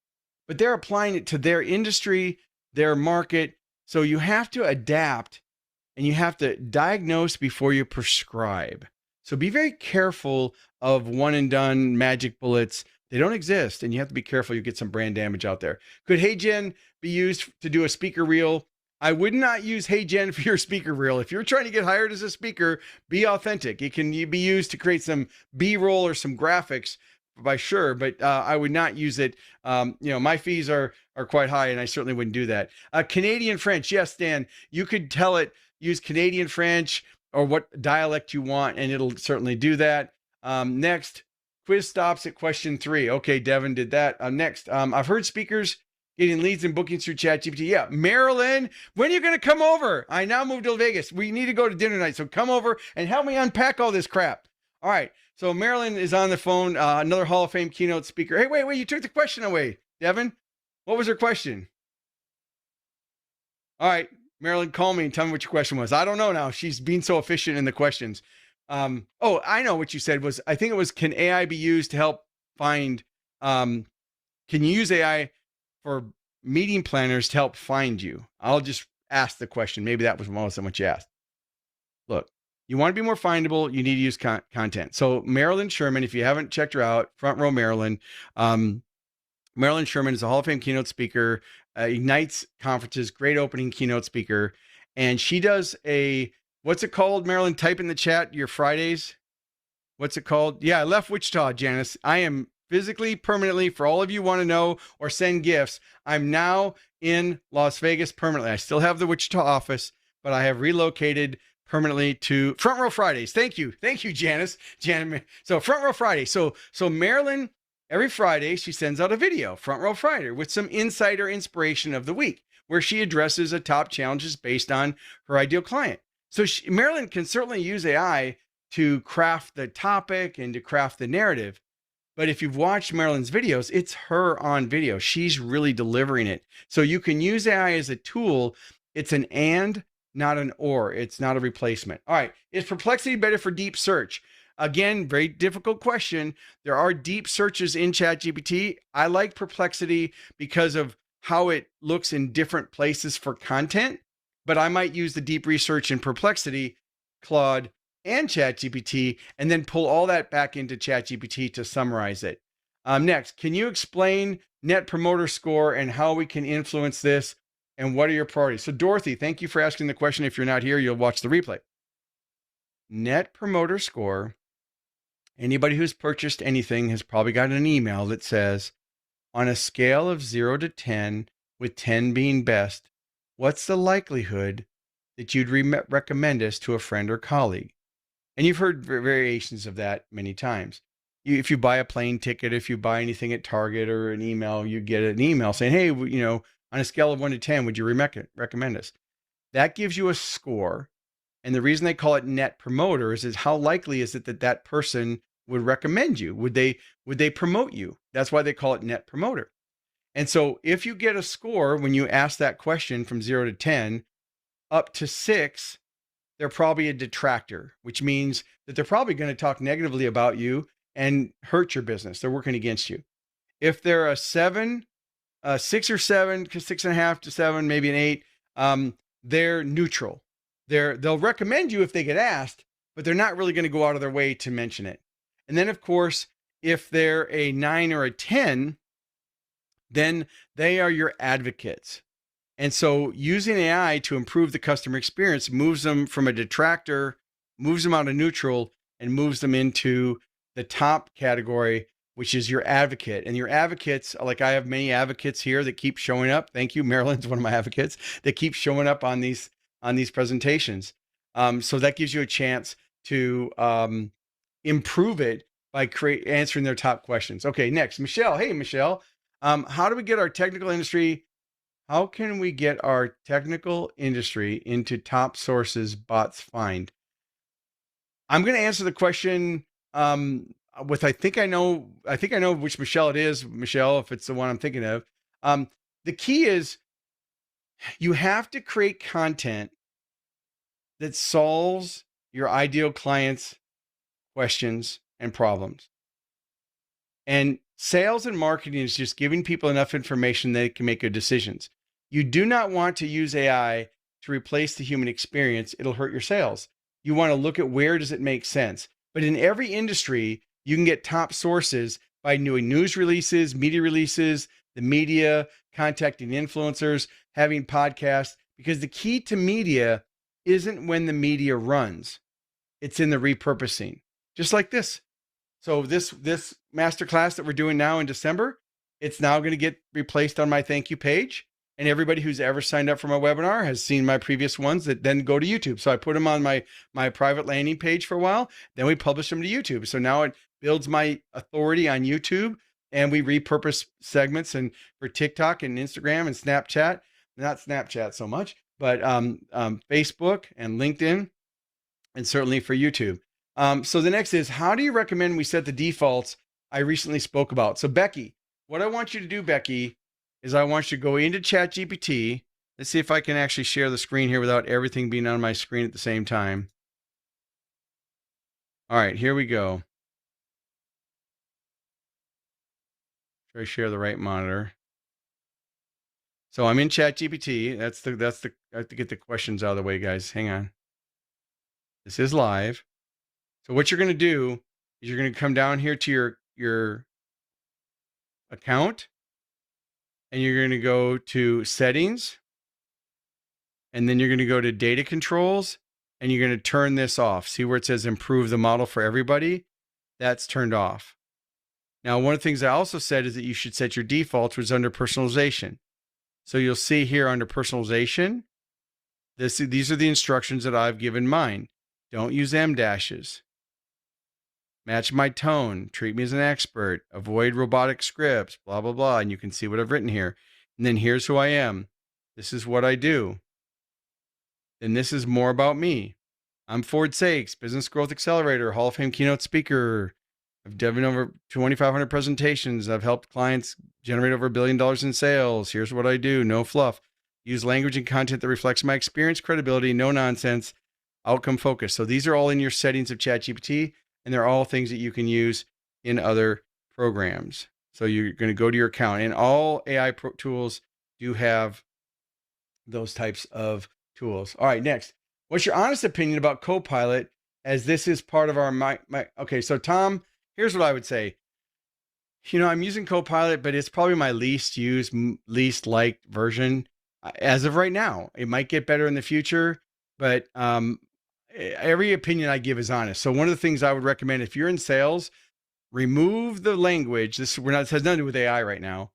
but they're applying it to their industry, their market. So you have to adapt and you have to diagnose before you prescribe. So be very careful of one and done magic bullets. They don't exist. And you have to be careful. You get some brand damage out there. Could HeyGen be used to do a speaker reel? I would not use HeyGen for your speaker reel. If you're trying to get hired as a speaker, be authentic. It can be used to create some B-roll or some graphics, by sure, but I would not use it. My fees are quite high, and I certainly wouldn't do that. Canadian French, yes, Dan, you could tell it use Canadian French or what dialect you want, and it'll certainly do that. Next, quiz stops at question 3. Okay, Devin did that. Next, I've heard speakers getting leads and bookings through ChatGPT. Yeah, Marilyn, when are you going to come over? I now moved to Vegas. We need to go to dinner tonight, so come over and help me unpack all this crap. All right, so Marilyn is on the phone, another Hall of Fame keynote speaker. Hey, wait, you took the question away, Devin. What was her question? All right, Marilyn, call me and tell me what your question was. I don't know now. She's being so efficient in the questions. I know what you said was, I think it was, can AI be used to help find, can you use AI for meeting planners to help find you? I'll just ask the question. Maybe that was most of what you asked. Look, you want to be more findable, you need to use content. So Marilyn Sherman, if you haven't checked her out, Front Row Marilyn, Marilyn Sherman is a Hall of Fame keynote speaker, ignites conferences, great opening keynote speaker. And she does what's it called, Marilyn? Type in the chat, your Fridays. What's it called? Yeah, I left Wichita, Janice. I am physically, permanently, for all of you want to know or send gifts, I'm now in Las Vegas permanently. I still have the Wichita office, but I have relocated permanently to Front Row Fridays. Thank you, Janice. So Front Row Friday. So Marilyn, every Friday, she sends out a video, Front Row Friday, with some insight or inspiration of the week, where she addresses a top challenges based on her ideal client. So Marilyn can certainly use AI to craft the topic and to craft the narrative. But if you've watched Marilyn's videos, it's her on video. She's really delivering it. So you can use AI as a tool. It's an and, not an or. It's not a replacement. All right. Is Perplexity better for deep search? again, very difficult question. There are deep searches in ChatGPT. I like Perplexity because of how it looks in different places for content, but I might use the deep research in Perplexity, Claude, and ChatGPT, and then pull all that back into ChatGPT to summarize it. Next, can you explain Net Promoter Score and how we can influence this, and what are your priorities? So Dorothy, thank you for asking the question. If you're not here, you'll watch the replay. Net Promoter Score, anybody who's purchased anything has probably gotten an email that says, on a scale of 0 to 10, with 10 being best, what's the likelihood that you'd recommend us to a friend or colleague? And you've heard variations of that many times. If you buy a plane ticket, if you buy anything at Target or an email, you get an email saying, hey, on a scale of 1 to 10, would you recommend us? That gives you a score. And the reason they call it Net Promoter is how likely is it that that person would recommend you? Would they promote you? That's why they call it Net Promoter. And so if you get a score when you ask that question from 0 to 10, up to 6, they're probably a detractor, which means that they're probably going to talk negatively about you and hurt your business. They're working against you. If they're a 7, 6 or 7, 6.5 to 7, maybe an 8, they're neutral. They'll recommend you if they get asked, but they're not really going to go out of their way to mention it. And then, of course, if they're a 9 or a 10, then they are your advocates. And so using AI to improve the customer experience moves them from a detractor, moves them out of neutral, and moves them into the top category, which is your advocate. And your advocates, like I have many advocates here that keep showing up. Thank you. Marilyn's one of my advocates that keep showing up on these presentations. So that gives you a chance to improve it by answering their top questions. Okay, next, Michelle. Hey, Michelle. How can we get our technical industry into top sources bots find? I'm going to answer the question with I think I know which Michelle it is, Michelle, if it's the one I'm thinking of. The key is you have to create content that solves your ideal client's questions and problems. And sales and marketing is just giving people enough information they can make good decisions. You do not want to use AI to replace the human experience. It'll hurt your sales. You want to look at where does it make sense. But in every industry, you can get top sources by doing news releases, media releases, the media, contacting influencers, having podcasts, because the key to media isn't when the media runs. It's in the repurposing, just like this. So this masterclass that we're doing now in December, it's now going to get replaced on my thank you page. And everybody who's ever signed up for my webinar has seen my previous ones that then go to YouTube. So I put them on my private landing page for a while. Then we publish them to YouTube. So now it builds my authority on YouTube, and we repurpose segments and for TikTok and Instagram and Snapchat, not Snapchat so much, but Facebook and LinkedIn, and certainly for YouTube. So the next is, how do you recommend we set the defaults I recently spoke about? So Becky, what I want you to do, Becky, is I want you to go into ChatGPT. Let's see if I can actually share the screen here without everything being on my screen at the same time. All right, here we go. Try to share the right monitor. So I'm in ChatGPT. I have to get the questions out of the way, guys. Hang on. This is live. So what you're going to do is you're going to come down here to your account, and you're going to go to settings, and then you're going to go to data controls, and you're going to turn this off. See where it says improve the model for everybody? That's turned off. Now, one of the things I also said is that you should set your defaults, which is under personalization. So you'll see here under personalization, these are the instructions that I've given mine. Don't use M dashes. Match my tone. Treat me as an expert. Avoid robotic scripts. Blah, blah, blah. And you can see what I've written here. And then here's who I am. This is what I do. And this is more about me. I'm Ford Saeks, Business Growth Accelerator, Hall of Fame keynote speaker. I've done over 2,500 presentations. I've helped clients generate over $1 billion in sales. Here's what I do. No fluff. Use language and content that reflects my experience, credibility, no nonsense, outcome focus. So these are all in your settings of ChatGPT. and they're all things that you can use in other programs. So you're going to go to your account, and all AI tools do have those types of tools. All right, next. What's your honest opinion about Copilot, as this is part of our okay, so Tom, here's what I would say. I'm using Copilot, but it's probably my least used, least liked version as of right now. It might get better in the future, but every opinion I give is honest. So one of the things I would recommend, if you're in sales, remove the language. This has nothing to do with AI right now,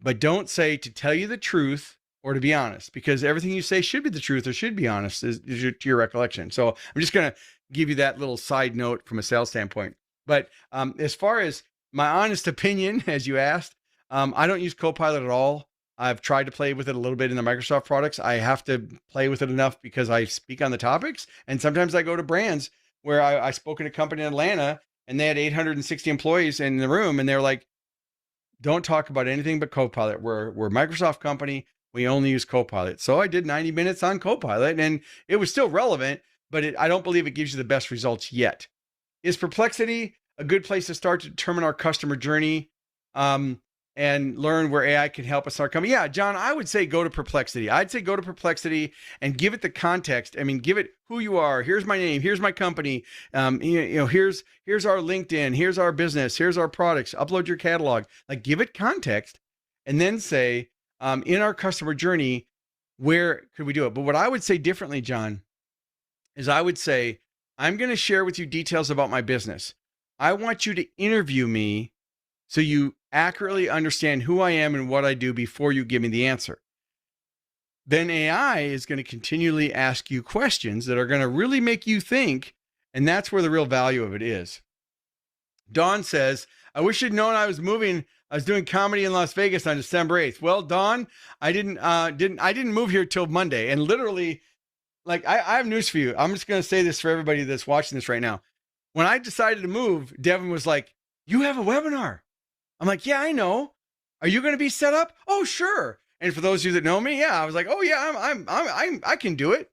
but don't say to tell you the truth or to be honest, because everything you say should be the truth or should be honest to your recollection. So I'm just going to give you that little side note from a sales standpoint. But as far as my honest opinion, as you asked, I don't use Copilot at all. I've tried to play with it a little bit in the Microsoft products. I have to play with it enough because I speak on the topics. And sometimes I go to brands where I spoke in a company in Atlanta, and they had 860 employees in the room. And they're like, don't talk about anything but Copilot. We're a Microsoft company. We only use Copilot. So I did 90 minutes on Copilot, and it was still relevant, but I don't believe it gives you the best results yet. Is Perplexity a good place to start to determine our customer journey and learn where AI can help us in our company? Yeah, John, I would say go to Perplexity. I'd say go to Perplexity and give it the context. I mean, give it who you are. Here's my name. Here's my company. Here's our LinkedIn. Here's our business. Here's our products. Upload your catalog. Like, give it context, and then say, in our customer journey, where could we do it? But what I would say differently, John, is I would say, I'm going to share with you details about my business. I want you to interview me so you accurately understand who I am and what I do before you give me the answer. Then AI is going to continually ask you questions that are going to really make you think, and that's where the real value of it is. Dawn says, I wish you'd known I was doing comedy in Las Vegas on December 8th. Well, Dawn, I didn't move here till Monday. And literally, like, I have news for you. I'm just going to say this for everybody that's watching this right now. When I decided to move, Devin was like, you have a webinar. I'm like, yeah, I know. Are you going to be set up? Oh, sure. And for those of you that know me, yeah, I was like, oh yeah, I can do it.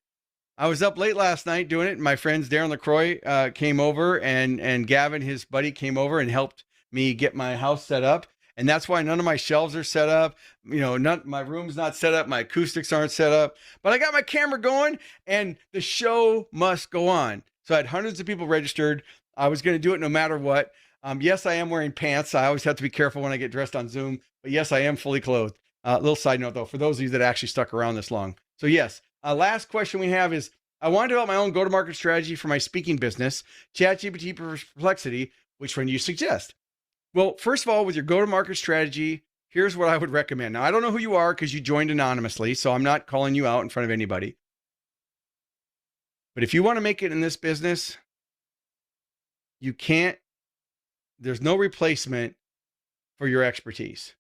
I was up late last night doing it. My friends Darren LaCroix came over, and Gavin, his buddy, came over and helped me get my house set up. And that's why none of my shelves are set up. My room's not set up. My acoustics aren't set up. But I got my camera going, and the show must go on. So I had hundreds of people registered. I was going to do it no matter what. Yes, I am wearing pants. I always have to be careful when I get dressed on Zoom. But yes, I am fully clothed. Little side note, though, for those of you that actually stuck around this long. So yes, last question we have is, I want to develop my own go-to-market strategy for my speaking business. ChatGPT, Perplexity, which one do you suggest? Well, first of all, with your go-to-market strategy, here's what I would recommend. Now, I don't know who you are because you joined anonymously, so I'm not calling you out in front of anybody. But if you want to make it in this business, there's no replacement for your expertise.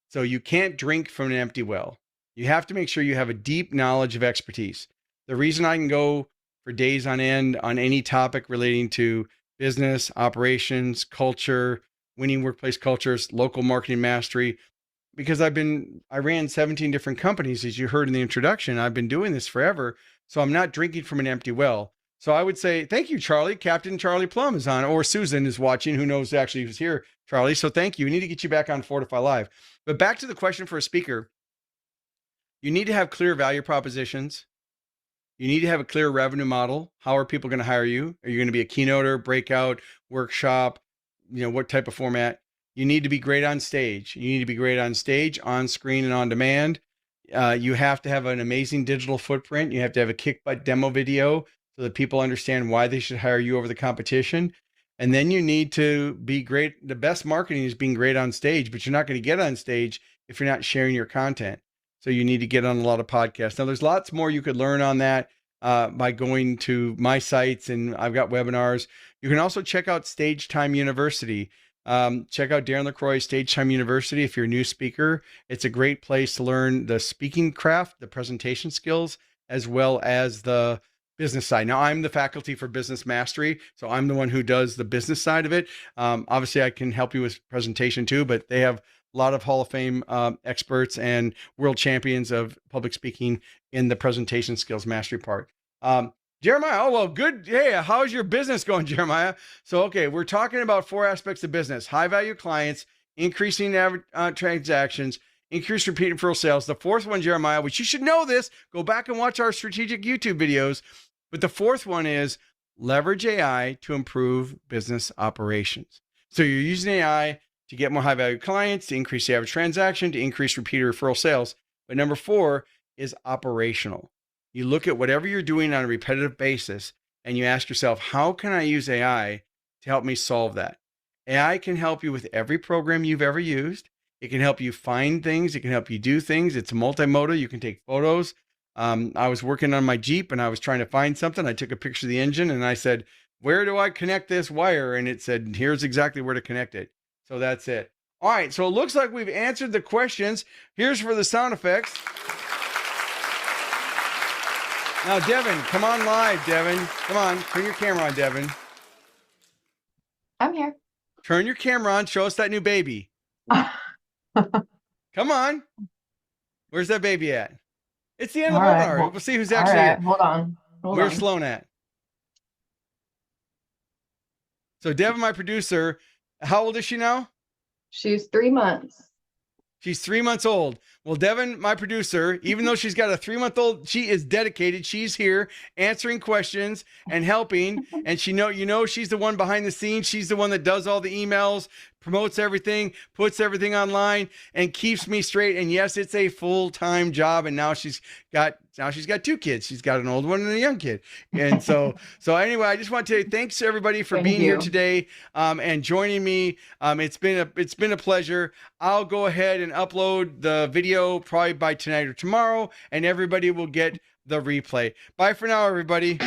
So you can't drink from an empty well. You have to make sure you have a deep knowledge of expertise. The reason I can go for days on end on any topic relating to business, operations, culture, winning workplace cultures, local marketing mastery, because I ran 17 different companies, as you heard in the introduction. I've been doing this forever. So I'm not drinking from an empty well. So I would say, thank you, Charlie. Captain Charlie Plum is on, or Susan is watching, who knows actually who's here, Charlie. So thank you. We need to get you back on Fortify Live. But back to the question for a speaker. You need to have clear value propositions. You need to have a clear revenue model. How are people going to hire you? Are you going to be a keynoter, breakout, workshop? What type of format? You need to be great on stage. You need to be great on stage, on screen, and on demand. You have to have an amazing digital footprint. You have to have a kick butt demo video so that people understand why they should hire you over the competition. And then you need to be great. The best marketing is being great on stage, but you're not going to get on stage if you're not sharing your content. So you need to get on a lot of podcasts. Now, there's lots more you could learn on that by going to my sites, and I've got webinars. You can also check out Stage Time University. Check out Darren LaCroix Stage Time University if you're a new speaker. It's a great place to learn the speaking craft, the presentation skills, as well as the business side. Now, I'm the faculty for business mastery, so I'm the one who does the business side of it. Obviously, I can help you with presentation too, but they have a lot of Hall of Fame experts and world champions of public speaking in the presentation skills mastery part. Jeremiah, oh, well, good. Hey, how's your business going, Jeremiah? So, okay, we're talking about 4 aspects of business: high value clients, increasing average transactions, increased repeat referral sales. The fourth one, Jeremiah, which you should know this, go back and watch our strategic YouTube videos. But the fourth one is leverage AI to improve business operations. So you're using AI to get more high value clients, to increase the average transaction, to increase repeat referral sales. But number 4 is operational. You look at whatever you're doing on a repetitive basis and you ask yourself, how can I use AI to help me solve that? AI can help you with every program you've ever used. It can help you find things. It can help you do things. It's multimodal. You can take photos. I was working on my Jeep and I was trying to find something. I took a picture of the engine and I said, where do I connect this wire? And it said, here's exactly where to connect it. So that's it. All right. So it looks like we've answered the questions. Here's for the sound effects. Now, Devin, come on live, Devin. Come on, turn your camera on, Devin. I'm here. Turn your camera on. Show us that new baby. Come on. Where's that baby at? It's the end of the webinar. We'll see who's actually. All right, hold on. Where's Sloan at? So, Devin, my producer, how old is she now? She's 3 months. She's 3 months old. Well, Devin, my producer, even though she's got a 3-month-old, she is dedicated. She's here answering questions and helping. And she's the one behind the scenes. She's the one that does all the emails, promotes everything, puts everything online, and keeps me straight. And yes, it's a full-time job. And now she's got 2 kids. She's got an old one and a young kid. And so anyway, I just want to say thanks to everybody for being here today and joining me. It's been a pleasure. I'll go ahead and upload the video probably by tonight or tomorrow, and everybody will get the replay. Bye for now, everybody.